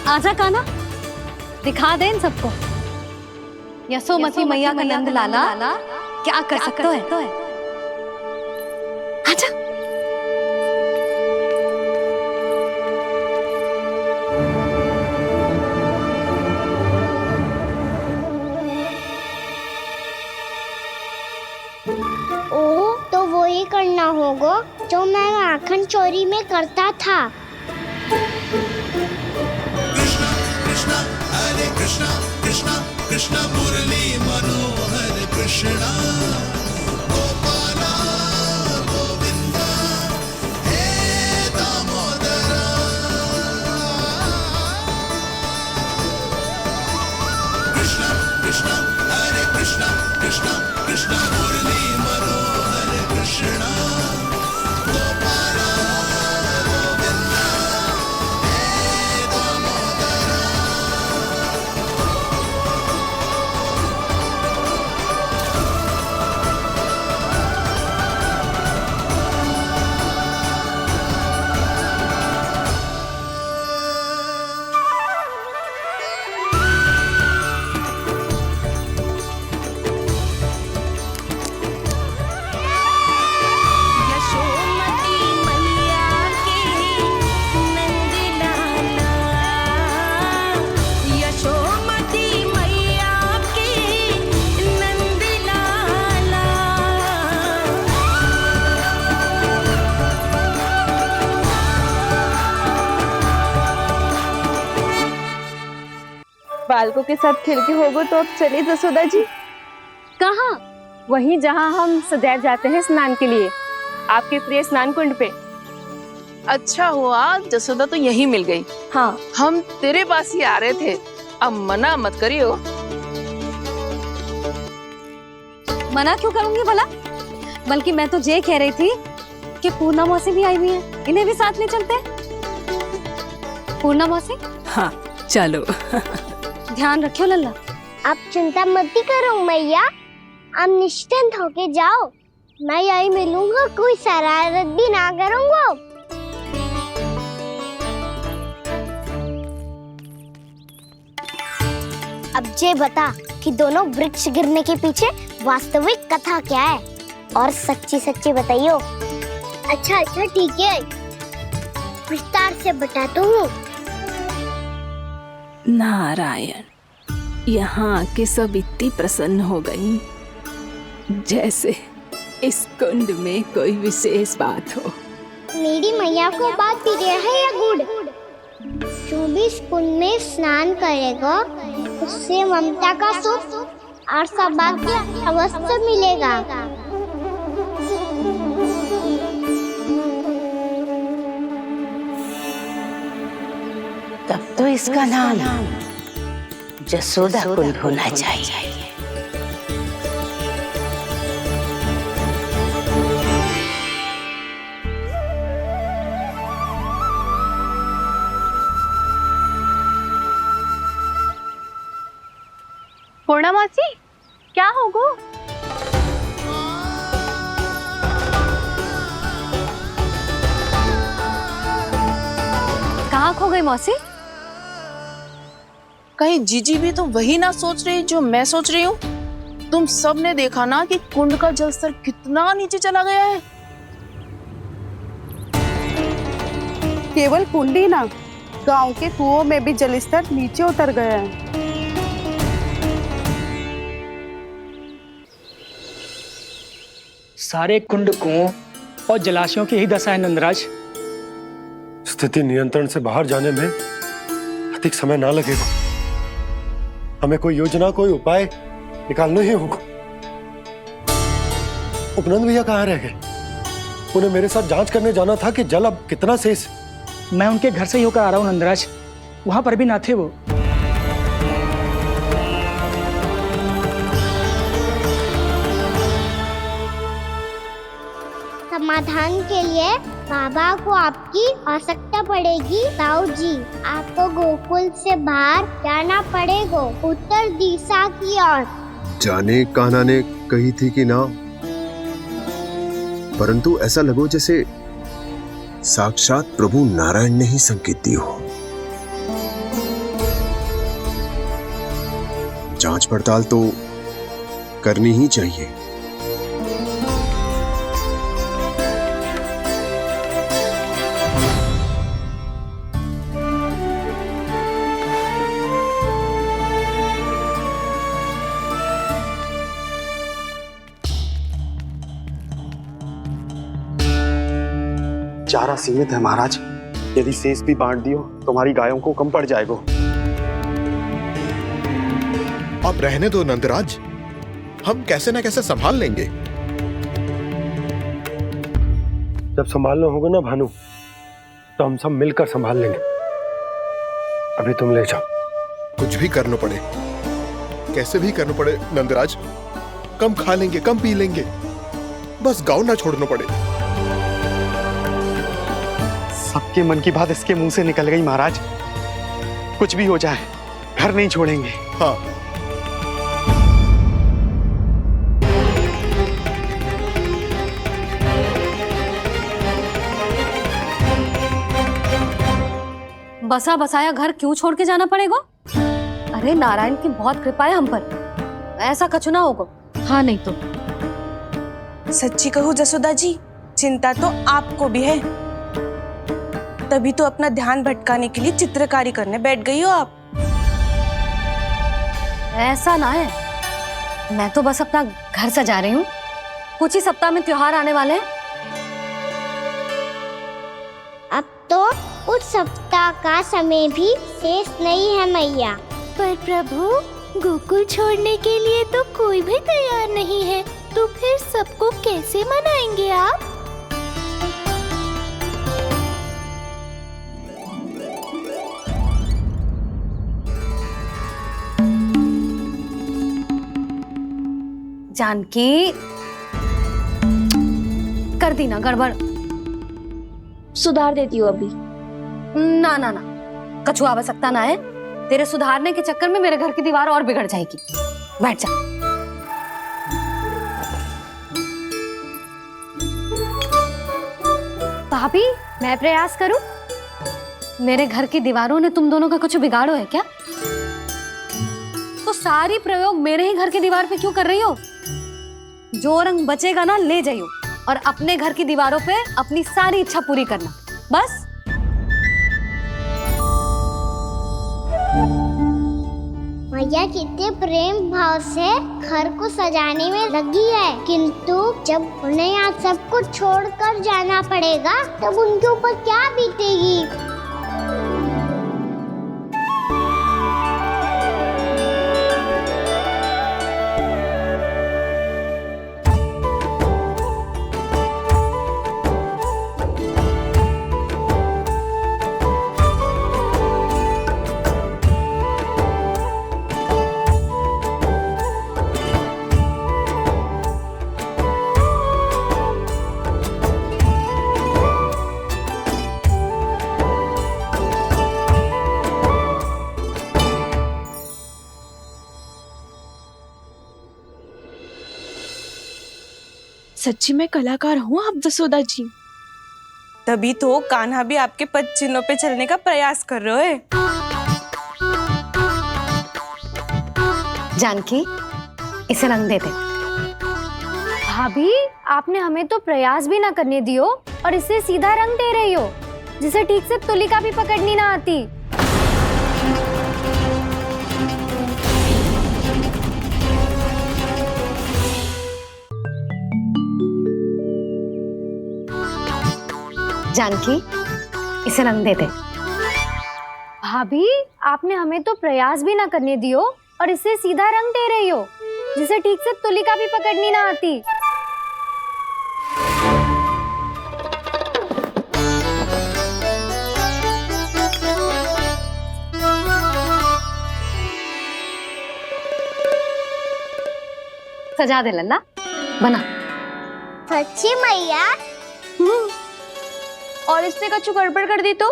आजा कान्हा, दिखा दे इन सबको यशोमती मैया का नंद लाला क्या कर सकता है। आजा। करना होगा जो मैं माखन चोरी में करता था। कृष्णा कृष्णा हरे कृष्णा कृष्णा कृष्णा मुरली मनोहर कृष्णा गोपाला गोविंदा हे दामोदरा। कृष्णा कृष्णा हरे कृष्णा कृष्णा कृष्णा मुरली मनोहर कृष्णा गोपाला गोविंदा हे दामोदरा। यशोमती मैया के नंद लाला, यशोमती मैया के नंद लाला। बालकों के साथ खेल के होगो तो अब चलिए जसोदा जी। कहाँ? वहीं जहाँ हम सदैव जाते हैं स्नान के लिए, आपके प्रिय स्नान कुंड पे। अच्छा हुआ जसोदा तो यहीं मिल गई। हाँ, हम तेरे पास ही आ रहे थे, अब मना मत करियो। मना क्यों करूंगी भला? बल्कि मैं तो ये कह रही थी कि पूर्णा मौसी भी आई हुई है, इन्हें भी साथ ले चलते हैं। पूर्णा मौसी, हाँ चलो। ध्यान रखियो लल्ला। आप चिंता मत करो मैया, आप निश्चिंत होके जाओ, मैं यही मिलूंगा, कोई शरारत भी ना करूंगा। अब ये बता कि दोनों वृक्ष गिरने के पीछे वास्तविक कथा क्या है, और सच्ची सच्ची बताइयो। अच्छा अच्छा ठीक है, विस्तार से बताता हूँ। नारायण, यहाँ के सब इतनी प्रसन्न हो गई जैसे इस कुंड में कोई विशेष बात हो। मेरी मैया को बात प्रिय है या गुड़? जो भी इस कुंड में स्नान करेगा उससे ममता का सुख और सौभाग्य अवश्य मिलेगा। तब तो इसका नाम जसोदा कुंड होना चाहिए। पूर्णा मौसी, क्या होगो? कहाँ खो गई मौसी? कहीं जीजी भी तो वही ना सोच रही जो मैं सोच रही हूँ। तुम सब ने देखा ना कि कुंड का जलस्तर कितना नीचे चला गया है। केवल कुंड ही ना, गांव के कुओं में भी जलस्तर नीचे उतर गया है। सारे कुंड, कुओं और जलाशयों की ही दशा है नंदराज। स्थिति नियंत्रण से बाहर जाने में अधिक समय ना लगेगा। हमें कोई योजना, कोई उपाय निकालना ही होगा। उपनंद भैया कहाँ रह गए? उन्हें मेरे साथ जांच करने जाना था कि जल अब कितना शेष। मैं उनके घर से ही होकर आ रहा हूँ नंदराज, वहां पर भी ना थे वो। समाधान के लिए बाबा को आपकी आवश्यकता पड़ेगी। ताऊ जी, आपको गोकुल से बाहर जाना पड़ेगा, उत्तर दिशा की ओर। जाने कान्हा ने कही थी कि ना, परंतु ऐसा लगो जैसे साक्षात प्रभु नारायण ने ही संकेत दी हो। जांच पड़ताल तो करनी ही चाहिए। चारा सीमित है महाराज, यदि शेष भी बांट दियो तुम्हारी गायों को कम पड़ जाएगा। अब रहने दो नंदराज, हम कैसे न कैसे संभाल लेंगे। जब संभालना होगा ना भानु, तो हम सब मिलकर संभाल लेंगे। अभी तुम ले जाओ। कुछ भी करना पड़े, कैसे भी करना पड़े नंदराज, कम खा लेंगे, कम पी लेंगे, बस गांव ना छोड़ना पड़े। सबके मन की बात इसके मुंह से निकल गई महाराज। कुछ भी हो जाए घर नहीं छोड़ेंगे। हाँ। बसा बसाया घर क्यों छोड़ के जाना पड़ेगा? अरे नारायण की बहुत कृपा है हम पर, ऐसा कछु ना होगा। हाँ नहीं तो सच्ची कहूँ जसोदा जी, चिंता तो आपको भी है, तभी तो अपना ध्यान भटकाने के लिए चित्रकारी करने बैठ गई हो आप। ऐसा ना है, मैं तो बस अपना घर सजा रही हूँ। कुछ ही सप्ताह में त्योहार आने वाले हैं। अब तो उस सप्ताह का समय भी शेष नहीं है मैया। पर प्रभु, गोकुल छोड़ने के लिए तो कोई भी तैयार नहीं है, तो फिर सबको कैसे मनाएंगे आप? जानकी, कर दी ना गड़बड़। सुधार देती हूँ अभी। ना ना ना, कछु आवश्यकता ना है। तेरे सुधारने के चक्कर में मेरे घर की दीवार और बिगड़ जाएगी। बैठ जा। भाभी, मैं प्रयास करूं? मेरे घर की दीवारों ने तुम दोनों का कुछ बिगाड़ो है क्या? तो सारी प्रयोग मेरे ही घर की दीवार पे क्यों कर रही हो? जो रंग बचेगा ना ले जाइयो, और अपने घर की दीवारों पे अपनी सारी इच्छा पूरी करना, बस। मैया कितने प्रेम भाव से घर को सजाने में लगी है, किंतु जब उन्हें यहाँ सब कुछ छोड़कर जाना पड़ेगा तब उनके ऊपर क्या बीतेगी? सच्ची में कलाकार हूँ आप जसोदा जी, तभी तो कान्हा भी आपके पद चिन्हों पे चलने का प्रयास कर रहे हैं। जानकी, इसे रंग दे दे। भाभी, आपने हमें तो प्रयास भी ना करने दियो और इसे सीधा रंग दे रही हो, जिसे ठीक से तुलिका भी पकड़नी ना आती। जानकी, इसे रंग दे दे। भाभी, आपने हमें तो प्रयास भी ना करने दियो और इसे सीधा रंग दे रही हो, जिसे ठीक से तुलिका भी पकड़नी ना आती। सजा दे लल्ला, बना। सच्ची मैया? और इसने कछु गड़बड़ कर दी तो?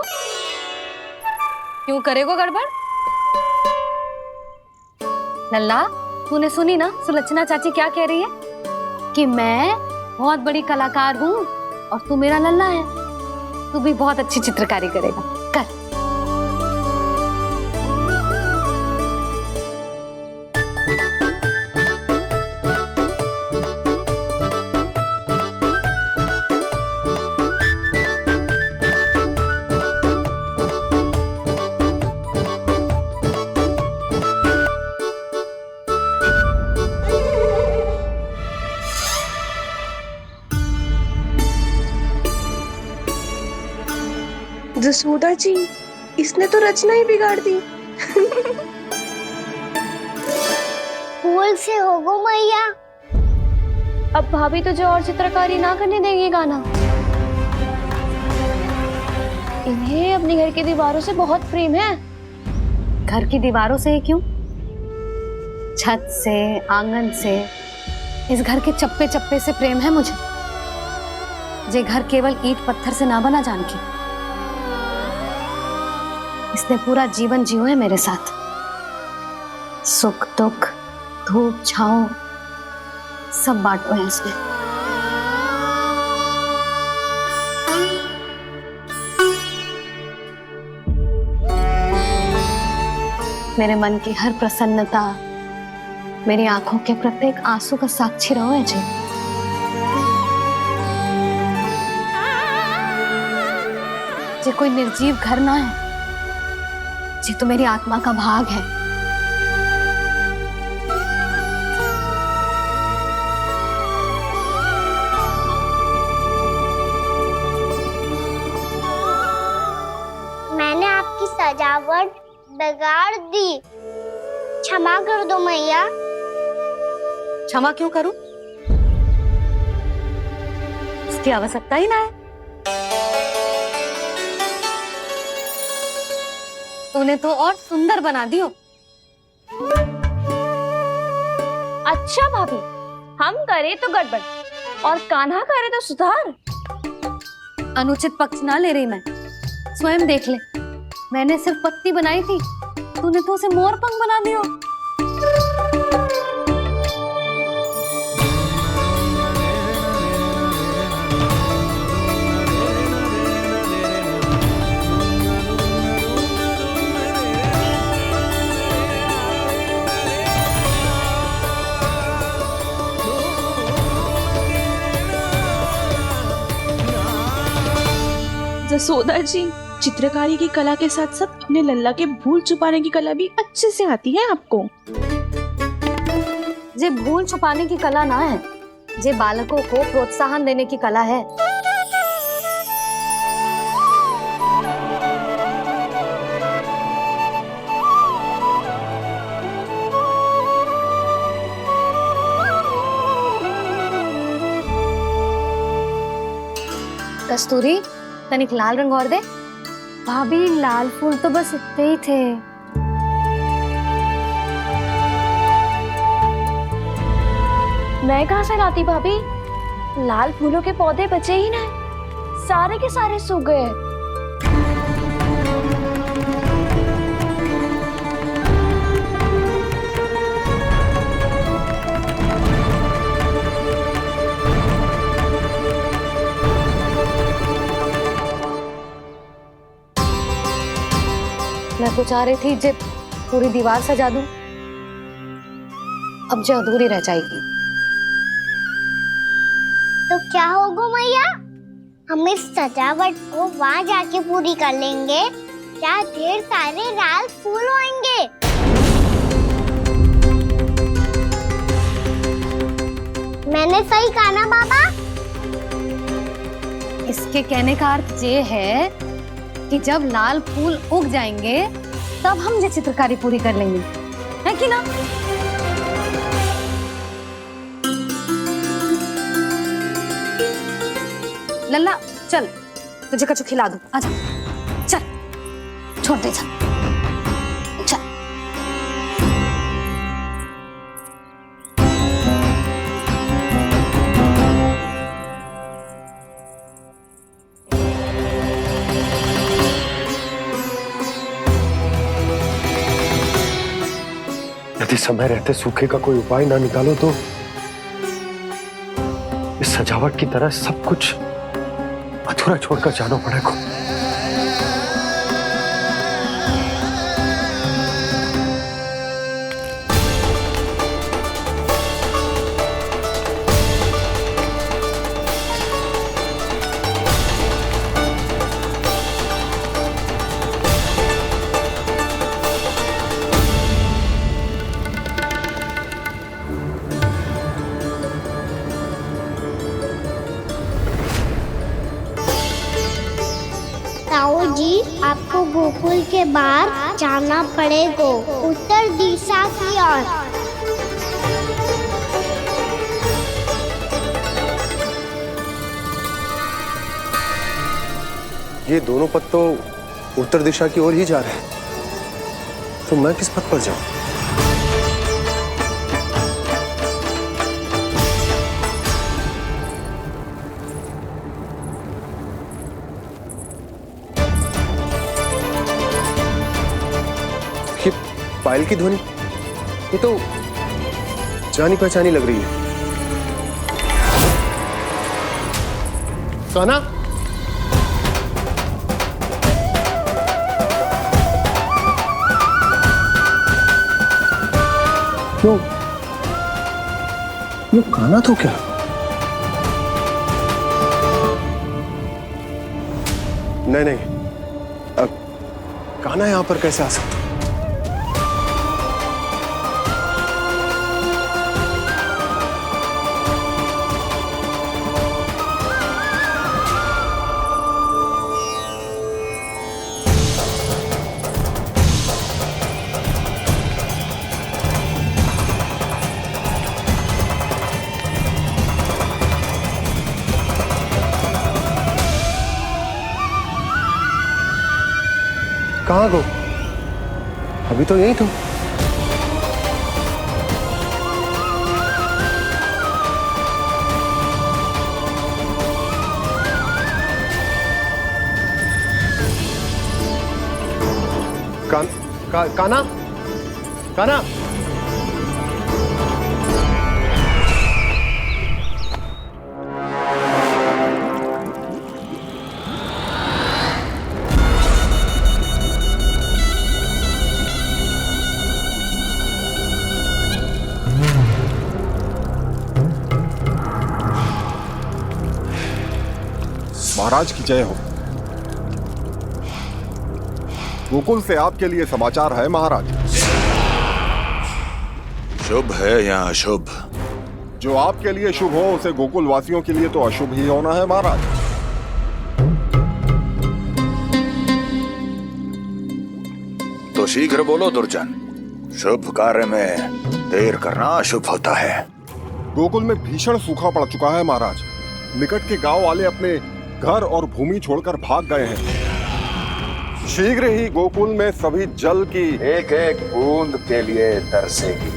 क्यों करेगो गड़बड़? लल्ला, तूने सुनी ना सुलक्षणा चाची क्या कह रही है? कि मैं बहुत बड़ी कलाकार हूँ और तू मेरा लल्ला है। तू भी बहुत अच्छी चित्रकारी करेगा, कर। जसोदा जी, इसने तो रचना ही बिगाड़ दी। फूल से होगो मैया। अब भाभी तुझे और चित्रकारी ना करने देंगे गाना। इन्हें अपने घर की दीवारों से बहुत प्रेम है। घर की दीवारों से क्यों, छत से, आंगन से, इस घर के चप्पे चप्पे से प्रेम है मुझे। ये घर केवल ईंट पत्थर से ना बना जानकी, इसने पूरा जीवन जियो है मेरे साथ। सुख दुख, धूप छांव सब बांटो है इसने। मेरे मन की हर प्रसन्नता, मेरी आंखों के प्रत्येक आंसू का साक्षी रहो है जी। ये कोई निर्जीव घर ना है, ये तो मेरी आत्मा का भाग है। मैंने आपकी सजावट बिगाड़ दी, क्षमा कर दो मैया। क्षमा क्यों करूं? इसकी आवश्यकता ही ना है। तूने तो और सुंदर बना दियो। अच्छा भाभी, हम करे तो गड़बड़ और कान्हा करे तो सुधार। अनुचित पक्ष ना ले रही मैं, स्वयं देख ले। मैंने सिर्फ पत्ती बनाई थी, तूने तो उसे मोर पंख बना दियो। जसोदा जी, चित्रकारी की कला के साथ साथ अपने लल्ला के भूल छुपाने की कला भी अच्छे से आती है आपको। ये भूल छुपाने की कला ना है, ये बालकों को प्रोत्साहन देने की कला है। कस्तूरी, तनिक लाल रंग और दे। भाभी, लाल फूल तो बस इतने ही थे। मैं कहाँ से लाती भाभी? लाल फूलों के पौधे बचे ही नहीं, सारे के सारे सूख गए। मैं तो चाह रही थी जे पूरी दीवार सजा दूं, अब जो अधूरी रह जाएगी। तो क्या होगा मैया? हम इस सजावट को वहाँ जाके पूरी कर लेंगे, जहाँ ढेर सारे लाल फूल होंगे। मैंने सही कहा ना बाबा? इसके कहने का अर्थ ये है कि जब लाल फूल उग जाएंगे तब हम ये चित्रकारी पूरी कर लेंगे, है कि ना? लल्ला चल, तुझे कछु खिला दूं, आजा, चल, छोड़ दे, चल, चल। यदि समय रहते सूखे का कोई उपाय ना निकालो तो इस सजावट की तरह सब कुछ अधूरा छोड़कर जाना पड़ेगा। आपको गोकुल के बाहर जाना पड़ेगा, उत्तर दिशा की ओर। ये दोनों पथ तो उत्तर दिशा की ओर ही जा रहे हैं, तो मैं किस पथ पर जाऊं? ये पायल की ध्वनि, ये तो जानी पहचानी लग रही है। कान्हा, क्यों? ये कान्हा तो क्या? नहीं, अब कान्हा यहां पर कैसे आ सकता? कहाँ गो? अभी तो यही तुम। कान्हा, कान्हा, महाराज की जय हो। गोकुल से आपके लिए समाचार है महाराज। शुभ है या अशुभ? जो आपके लिए शुभ हो उसे गोकुल वासियों के लिए तो अशुभ ही होना है महाराज। तो शीघ्र बोलो दुर्जन, शुभ कार्य में देर करना अशुभ होता है। गोकुल में भीषण सूखा पड़ चुका है महाराज। निकट के गांव वाले अपने घर और भूमि छोड़कर भाग गए हैं। शीघ्र ही गोकुल में सभी जल की एक एक बूंद के लिए तरसेगी।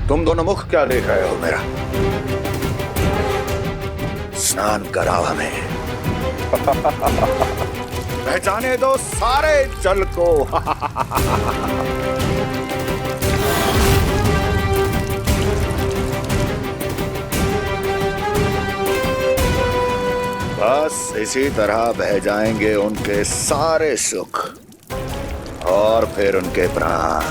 तुम दोनों मुख क्या देख रहे हो मेरा? स्नान कराओ हमें। पहचाने दो सारे जल को। बस इसी तरह बह जाएंगे उनके सारे सुख और फिर उनके प्राण।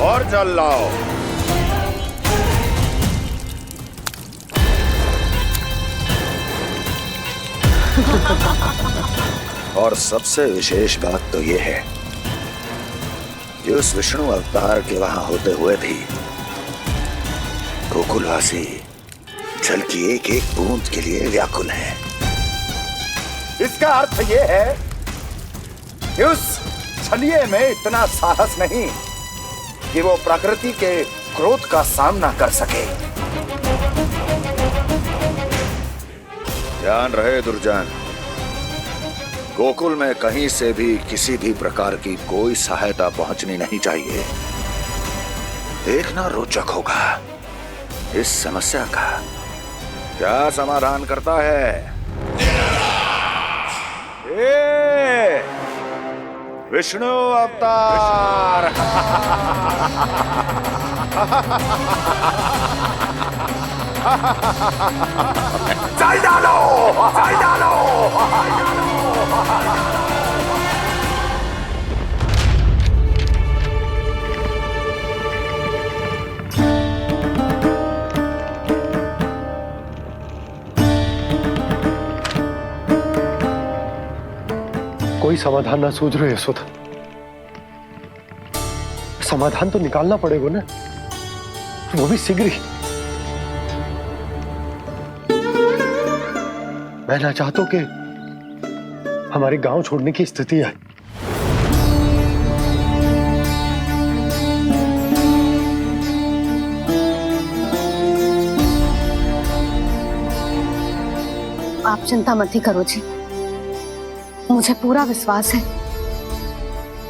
और जल लाओ। और सबसे विशेष बात तो यह है कि उस विष्णु अवतार के वहां होते हुए भी गोकुलवासी जल की एक एक बूंद के लिए व्याकुल हैं। इसका अर्थ यह है कि उस छलिए में इतना साहस नहीं कि वो प्रकृति के क्रोध का सामना कर सके। ध्यान रहे दुर्जन, गोकुल में कहीं से भी किसी भी प्रकार की कोई सहायता पहुंचनी नहीं चाहिए। देखना रोचक होगा इस समस्या का क्या समाधान करता है। विष्णु अवतार। चल डालो, चल डालो। कोई समाधान ना सूझ रहे यशोदा। समाधान तो निकालना पड़ेगा ना, वो भी शीघ्र ही। मैं ना चाहता कि हमारे गांव छोड़ने की स्थिति आए। आप चिंता मत ही करो जी, मुझे पूरा विश्वास है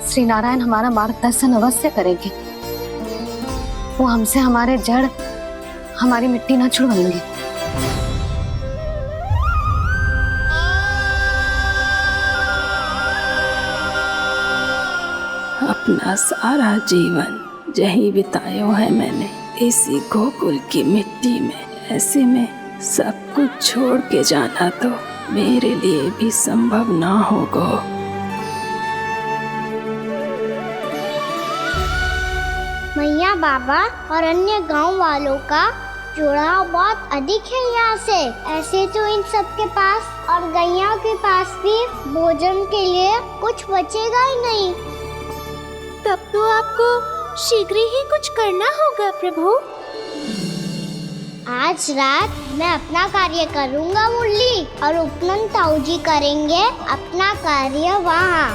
श्री नारायण हमारा मार्गदर्शन अवश्य करेंगे। वो हमसे हमारे जड़, हमारी मिट्टी ना छुड़वाएंगे। अपना सारा जीवन यही बितायो है मैंने, इसी गोकुल की मिट्टी में। ऐसे में सब कुछ छोड़ के जाना तो मेरे लिए भी संभव ना होगा। मैया बाबा और अन्य गांव वालों का जुड़ाव बहुत अधिक है यहाँ से। ऐसे तो इन सब के पास और गैया के पास भी भोजन के लिए कुछ बचेगा ही नहीं। तब तो आपको शीघ्र ही कुछ करना होगा प्रभु। आज रात मैं अपना कार्य करूँगा मुरली, और उपनंद ताऊ जी करेंगे अपना कार्य वहाँ।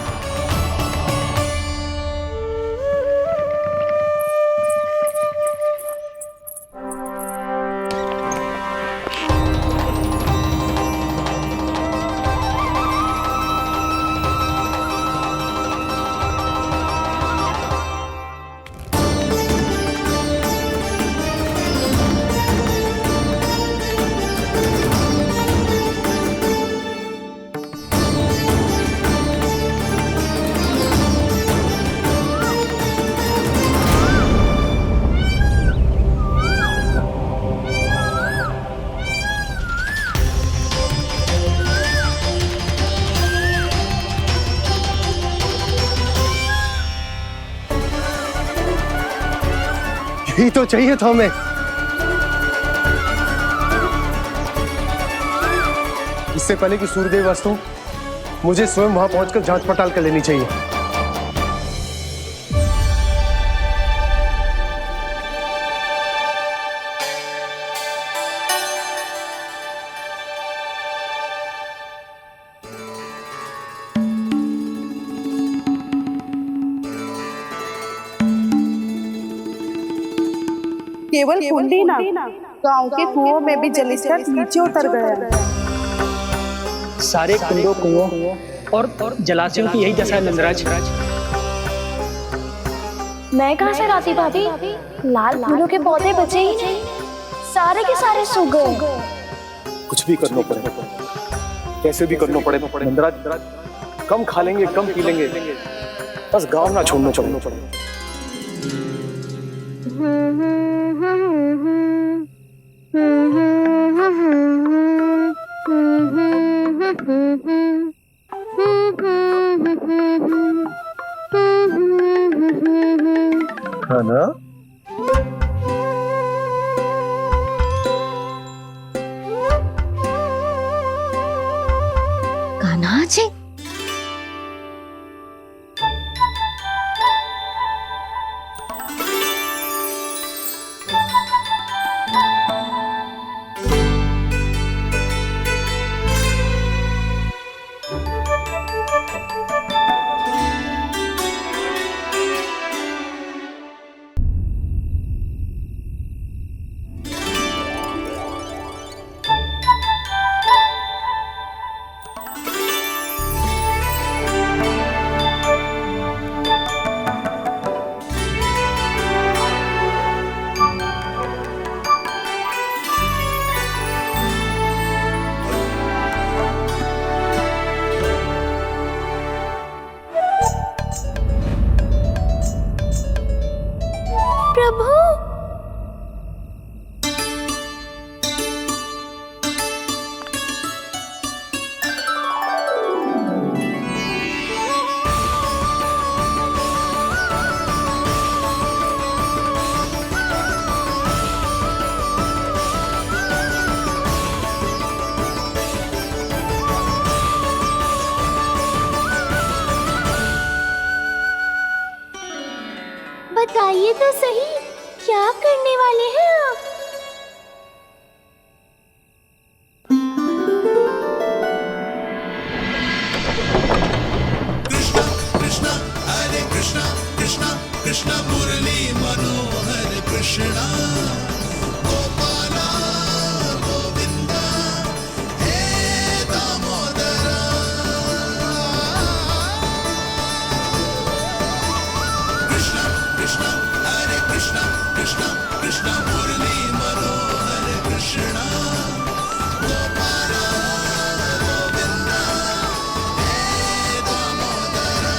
यही तो चाहिए था हमें। इससे पहले कि सूर्यदेव वस्तु, मुझे स्वयं वहां पहुंचकर जांच पड़ताल कर लेनी चाहिए। केवल कुंडी ना, गांव के कुओं में भी जलस्तर नीचे उतर गया। सारे कुंडों, कुओं और जलाशयों की यही दशा है नंदराज। मैं कहाँ से लाती भाभी? लाल फूलों के पौधे बचे ही नहीं, सारे के सारे सूख गए। कुछ भी करना पड़ेगा, कैसे भी करना पड़ेगा नंदराज। कम खा लेंगे, कम पी लेंगे, बस गांव ना छोड़ना पड़ेगा। है ना? कान्हा जी, प्रभु, बताइए तो सही, क्या करने वाले हैं आप? कृष्णा हरे कृष्णा कृष्णा कृष्णा मुरली मनोहर कृष्णा गोपाला गोविंदा हे दामोदरा कृष्णा कृष्णा हरे कृष्णा कृष्णा कृष्णा मुरली मनोहर कृष्णा गोपाला गोविंदा हे दामोदरा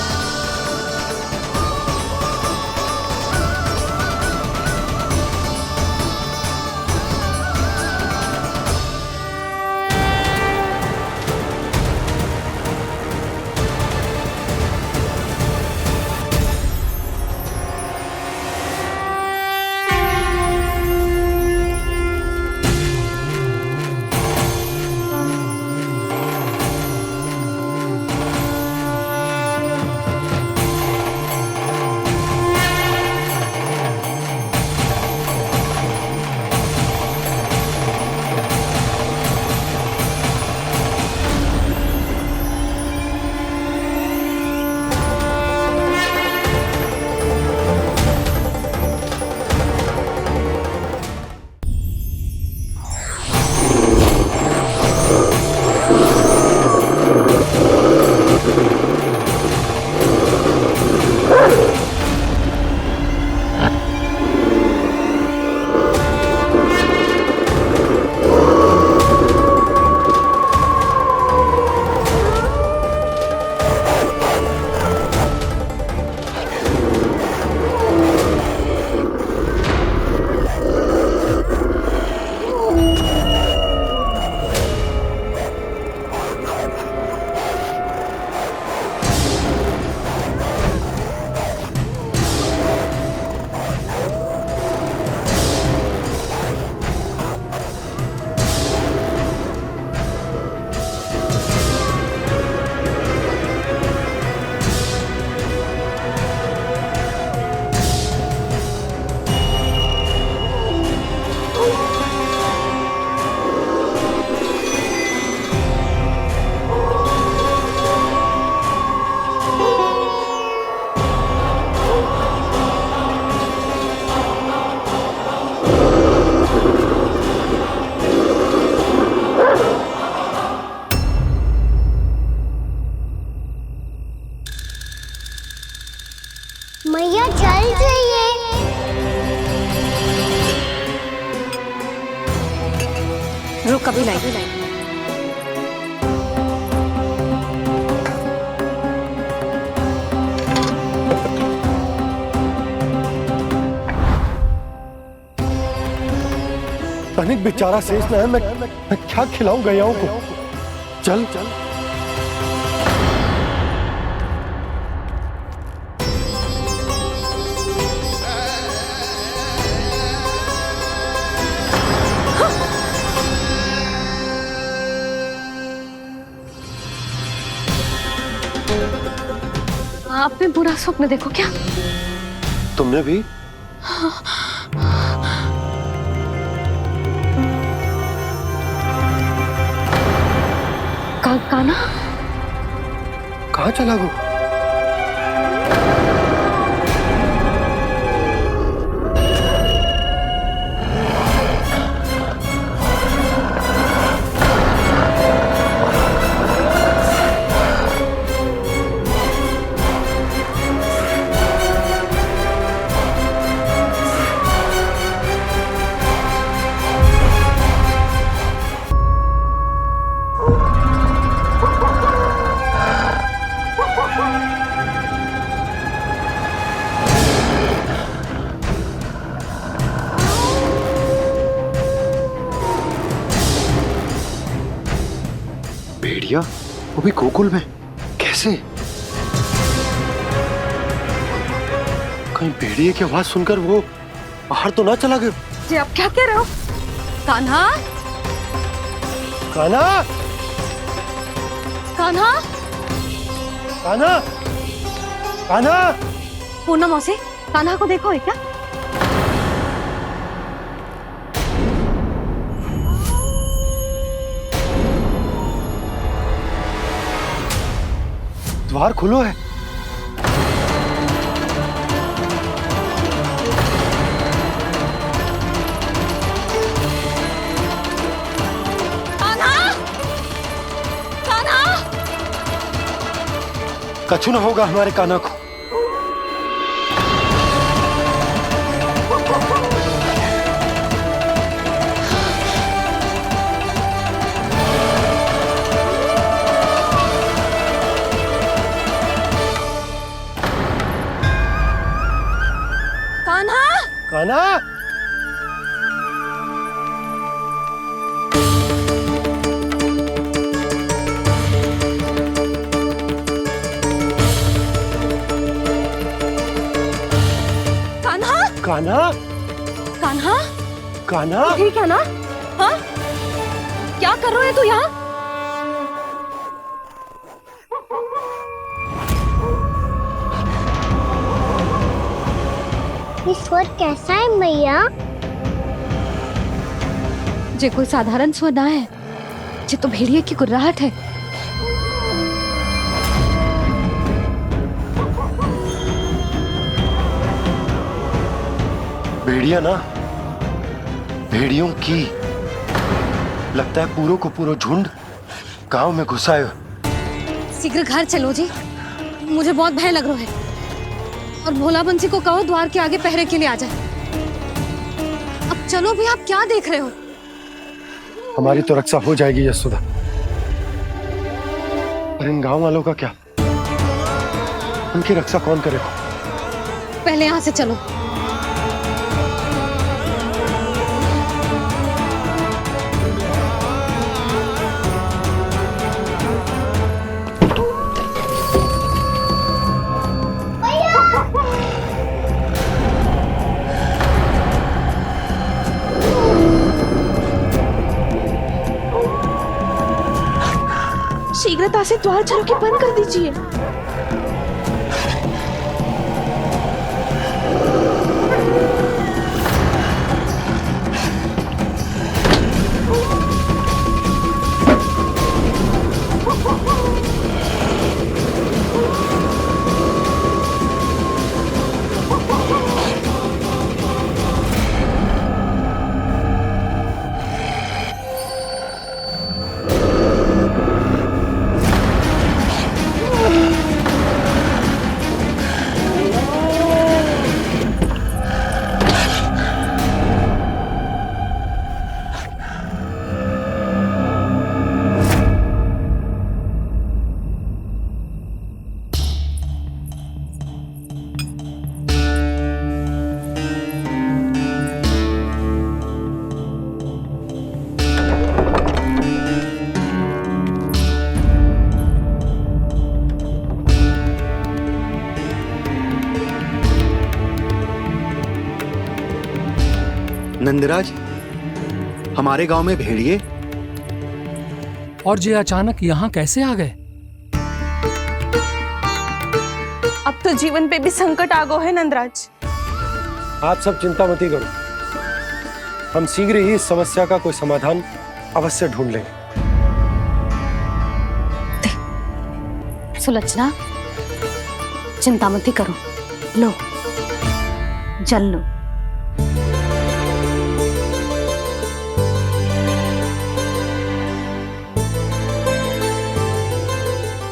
मैया चल जाइए। रुक अभी लाई। तनिक बेचारा शेष न है, मैं क्या खिलाऊं गयाओं को। चल चल आपने बुरा स्वप्न देखो क्या? तुमने भी? कान्हा कहाँ चला गो? भेड़िया वो भी गोकुल में कैसे? कहीं भेड़िए की आवाज सुनकर वो बाहर तो ना चला गया? जी आप क्या कह रहे हो? कान्हा कान्हा कान्हा कान्हा कान्हा पूनम मौसी कान्हा को देखो है क्या? द्वार खुलो है। कछु न होगा हमारे कान्हा को। कान्हा, कान्हा, कान्हा, कान्हा, कान्हा, ठीक है ना? हाँ, क्या कर रहे हो तू यहाँ? ये स्वर कैसा है मैया? जे कोई साधारण स्वर ना है, जे तो भेड़िए की गुर्राहट है। भेड़िया ना, भेड़ियों की लगता है पूरो को पूरो झुंड गांव में घुसा है। शीघ्र घर चलो जी, मुझे बहुत भय लग रहा है। और भोला बंसी को कहो द्वार के आगे पहरे के लिए आ जाए। अब चलो भी, आप क्या देख रहे हो? हमारी तो रक्षा हो जाएगी यशोदा, पर इन गांव वालों का क्या? उनकी रक्षा कौन करेगा? पहले यहाँ से चलो। शीघ्रता से द्वार चारों के बंद कर दीजिए। नंदराज, हमारे गांव में भेड़िए और ये अचानक यहाँ कैसे आ गए? अब तो जीवन पे भी संकट आ गो है नंदराज। आप सब चिंता मत करो, हम शीघ्र ही इस समस्या का कोई समाधान अवश्य ढूंढ लेंगे। सुलक्षणा, चिंता मत करो, लो जल लो।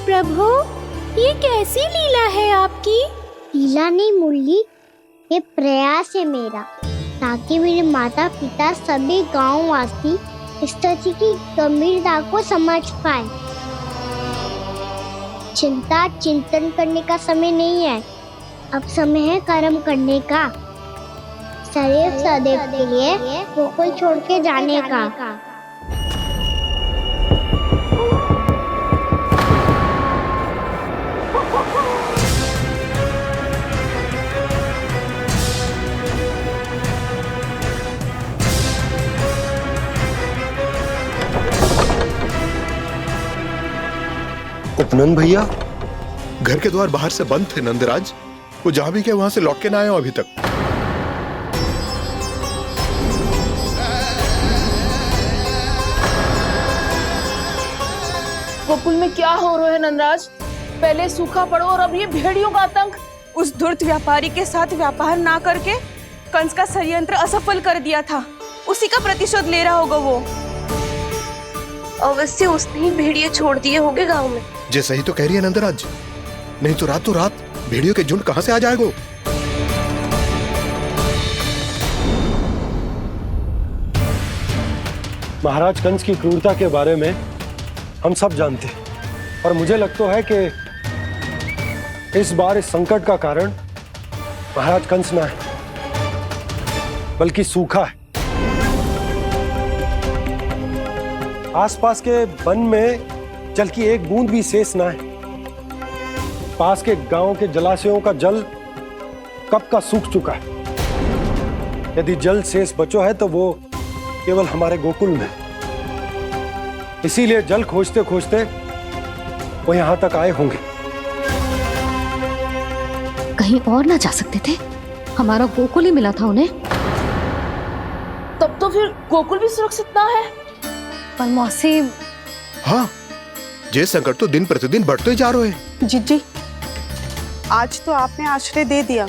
प्रभु, ये कैसी लीला है आपकी? लीला नहीं मुरली, ये प्रयास है मेरा, ताकि मेरे माता पिता सभी गांव वासी इस स्थिति की गंभीरता को समझ पाए। चिंता चिंतन करने का समय नहीं है, अब समय है कर्म करने का, सदैव सदैव के लिए गोकुल छोड़ के जाने का। उपनंद भैया, घर के द्वार बाहर से बंद थे नंदराज, वो जहां भी गए वहां से लौट के ना आए हो अभी तक। गोकुल में क्या हो रहा है नंदराज? पहले सूखा पड़ो और अब ये भेड़ियों का आतंक। उस धूर्त व्यापारी के साथ व्यापार ना करके कंस का षड्यंत्र असफल कर दिया था, उसी का प्रतिशोध ले रहा होगा वो। अवश्य उसने ही भेड़िए छोड़ दिए होंगे गांव में। जे सही तो कह रही है नंदराज, नहीं तो रात भेड़ियों के झुंड कहां से आ जाएगा। महाराज कंस की क्रूरता के बारे में हम सब जानते हैं, और मुझे लगता है कि इस बार इस संकट का कारण महाराज कंस ना है, बल्कि सूखा है। आसपास के वन में जल की एक बूंद भी शेष ना है। पास के गांव के जलाशयों का जल कब का सूख चुका है। यदि जल शेष बचो है तो वो केवल हमारे गोकुल में। इसीलिए जल खोजते खोजते वो यहां तक आए होंगे। कहीं और ना जा सकते थे? हमारा गोकुल ही मिला था उन्हें। तब तो फिर गोकुल भी सुरक्षित ना है। पर मौसी, हाँ, ये संकट तो दिन प्रतिदिन बढ़ते जा रहे हैं। जीजी, आज तो आपने आश्रय दे दिया,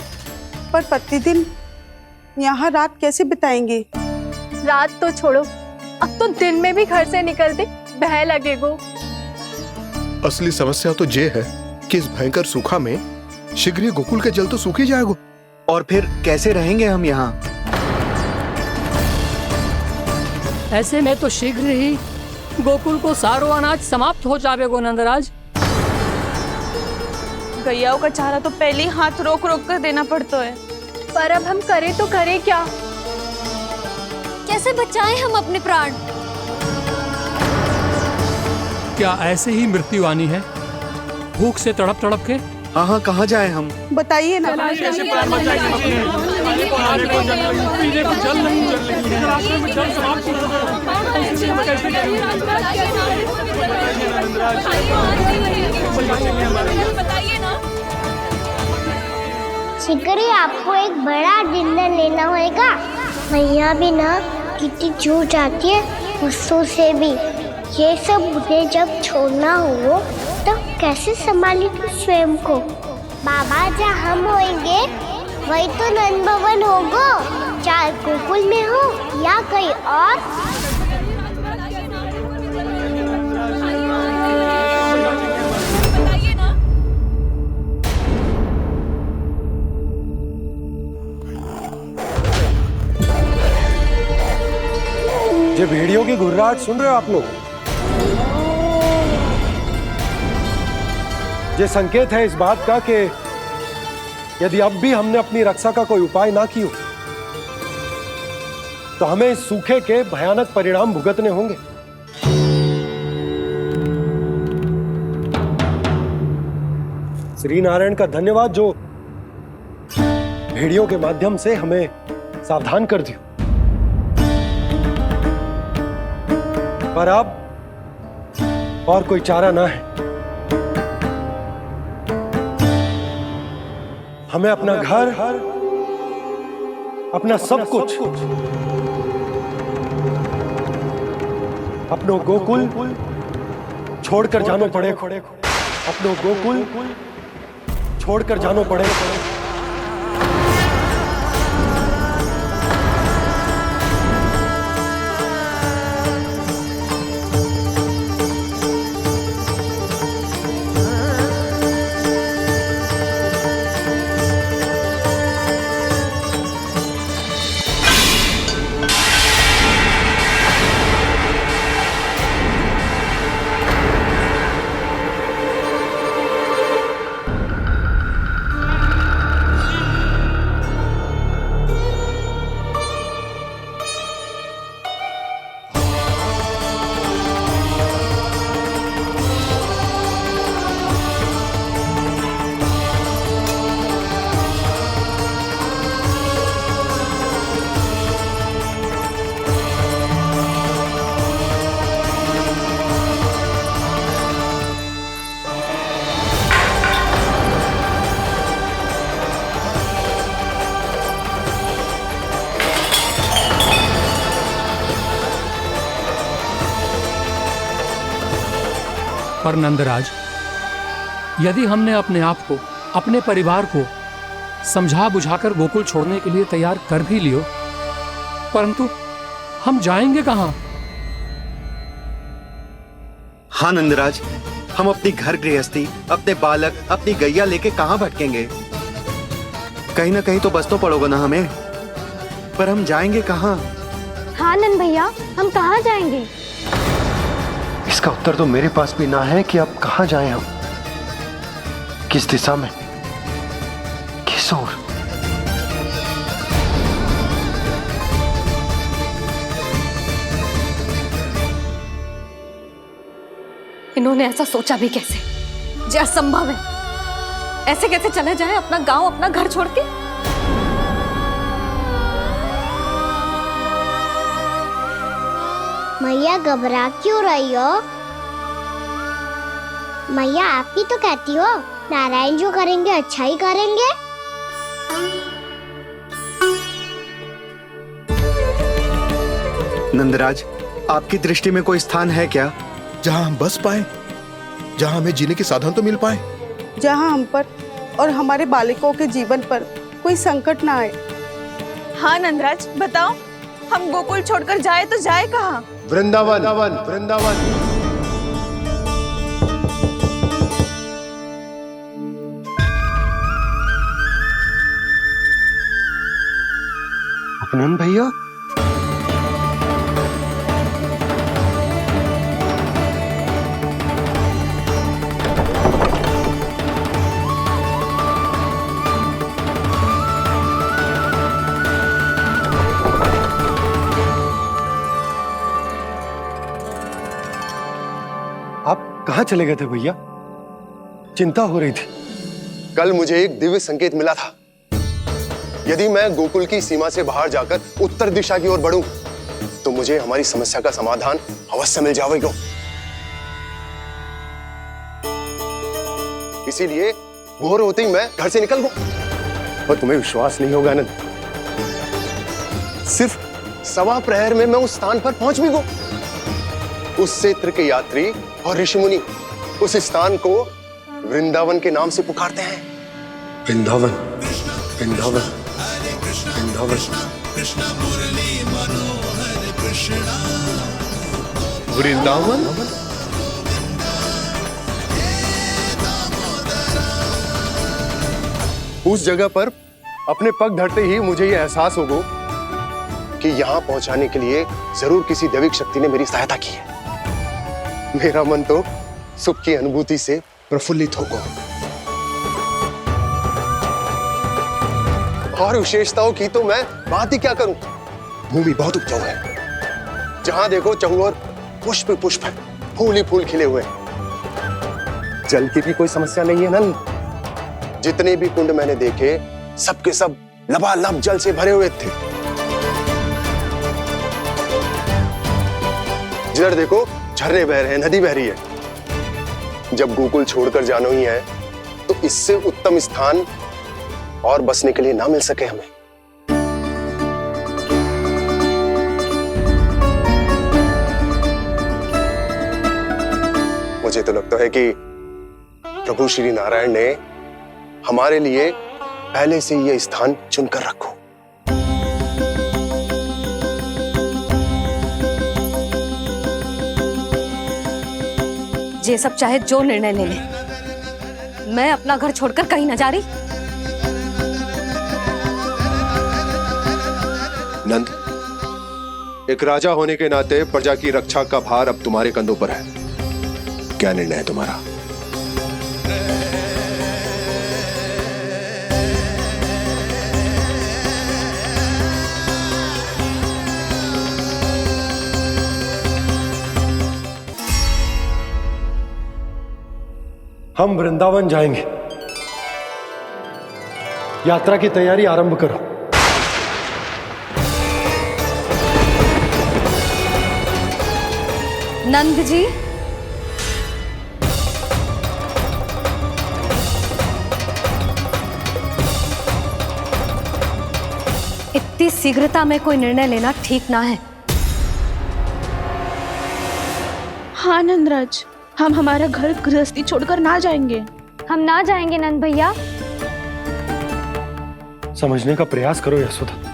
पर प्रतिदिन यहाँ रात कैसे बिताएंगे? रात तो छोड़ो, अब तो दिन में भी घर से निकलते भय लगेगो। असली समस्या तो ये है कि इस भयंकर सूखा में शीघ्र ही गोकुल के जल तो सूख ही जाएगा। और फिर कैसे रहेंगे हम यहाँ? ऐसे में तो शीघ्र ही गोकुल को सारो अनाज समाप्त हो जाएगो नंदराज। गैयाओं का चारा तो पहले ही हाथ रोक रोक कर देना पड़ता है। पर अब हम करें तो करें क्या? कैसे बचाएं हम अपने प्राण? क्या ऐसे ही मृत्यु आनी है, भूख से तड़प तड़प के? हाँ, कहाँ जाए हम? बताइए ना। कैसे प्राण बचाएंगे अपने? खाने को जल नहीं, पीने को जल नहीं, रास्ते में जल समाप्त हो गया। शीघ्र ही आपको एक बड़ा निर्णय लेना होगा। मैया भी ना कितनी जूझ जाती है गुस्सों से भी। ये सब उन्हें जब छोड़ना हो तो कैसे संभालेंगे स्वयं को? बाबा जहाँ हम होंगे वही तो नंद भवन होगा, चाहे गोकुल में हो या कहीं और। ये भेड़ियों की घुर्राहट सुन रहे हो आप लोग? ये संकेत है इस बात का कि यदि अब भी हमने अपनी रक्षा का कोई उपाय ना किया तो हमें इस सूखे के भयानक परिणाम भुगतने होंगे। श्री नारायण का धन्यवाद जो भेड़ियों के माध्यम से हमें सावधान कर दिया। पर अब और कोई चारा ना है। हमें अपना घर, अपना सब कुछ, अपनो गोकुल छोड़कर जानो पड़ेगा। अपनो गोकुल छोड़कर जानो पड़ेगा। पर नंदराज, यदि हमने अपने आप को, अपने परिवार को समझा बुझाकर गोकुल छोड़ने के लिए तैयार कर भी लियो, परंतु हम जाएंगे कहां? हाँ नंदराज, हम अपनी घर गृहस्थी, अपने बालक, अपनी गैया लेके कहां भटकेंगे? कहीं ना कहीं तो बस तो पड़ोगे ना हमें, पर हम जाएंगे कहां? हाँ नंद भैया, हम कहाँ जाएंगे? इसका उत्तर तो मेरे पास भी ना है कि अब कहां जाएं हम, किस दिशा में, किस ओर। इन्होंने ऐसा सोचा भी कैसे, जो असंभव है। ऐसे कैसे चले जाए अपना गांव, अपना घर छोड़ के? मैया घबरा क्यों रही हो? मैया आप ही तो कहती हो नारायण जो करेंगे अच्छा ही करेंगे। नंदराज, आपकी दृष्टि में कोई स्थान है क्या जहां हम बस पाए, जहां हमें जीने के साधन तो मिल पाए, जहाँ हम पर और हमारे बालकों के जीवन पर कोई संकट ना आए? हाँ नंदराज, बताओ, हम गोकुल छोड़कर जाए तो जाए कहाँ? वृंदावन, वृंदावन। उपनंद भैया, कहाँ चले गए थे भैया? चिंता हो रही थी। कल मुझे एक दिव्य संकेत मिला था। यदि मैं गोकुल की सीमा से बाहर जाकर उत्तर दिशा की ओर बढ़ूं, तो मुझे हमारी समस्या का समाधान अवश्य मिल जाएगा। इसीलिए भोर होते ही मैं घर से निकल गया। और तुम्हें विश्वास नहीं होगा आनंद, सिर्फ सवा प्रहर में मैं उस स्थान पर पहुंच भी गया। उस क्षेत्र के यात्री और ऋषिमुनि उस स्थान को वृंदावन के नाम से पुकारते हैं। वृंदावन, वृंदावन, वृंदावन। वृंदावन। उस जगह पर अपने पग धरते ही मुझे यह एहसास होगा कि यहां पहुंचाने के लिए जरूर किसी दैविक शक्ति ने मेरी सहायता की है। मेरा मन तो सुख की अनुभूति से प्रफुल्लित होगा। और विशेषताओं की तो मैं बात ही क्या करूं। भूमि बहुत उपजाऊ है, जहां देखो चहुओर पुष्प पुष्प है, फूल ही फूल खिले हुए हैं। जल की भी कोई समस्या नहीं है नंद। जितने भी कुंड मैंने देखे, सबके सब लबालब जल से भरे हुए थे। जिधर देखो झरने बह रहे हैं, नदी बह रही है। जब गोकुल छोड़कर जाना ही है, तो इससे उत्तम स्थान और बसने के लिए ना मिल सके हमें। मुझे तो लगता है कि प्रभु श्री नारायण ने हमारे लिए पहले से यह स्थान चुनकर रखो। ये सब चाहे जो निर्णय ले ले, मैं अपना घर छोड़कर कहीं न जा रही। नंद, एक राजा होने के नाते प्रजा की रक्षा का भार अब तुम्हारे कंधों पर है। क्या निर्णय है तुम्हारा? हम वृंदावन जाएंगे। यात्रा की तैयारी आरंभ करो। नंद जी, इतनी शीघ्रता में कोई निर्णय लेना ठीक ना है। हाँ नंदराज, हम हमारा घर गृहस्थी छोड़कर ना जाएंगे। हम ना जाएंगे नंद भैया। समझने का प्रयास करो यशोदा।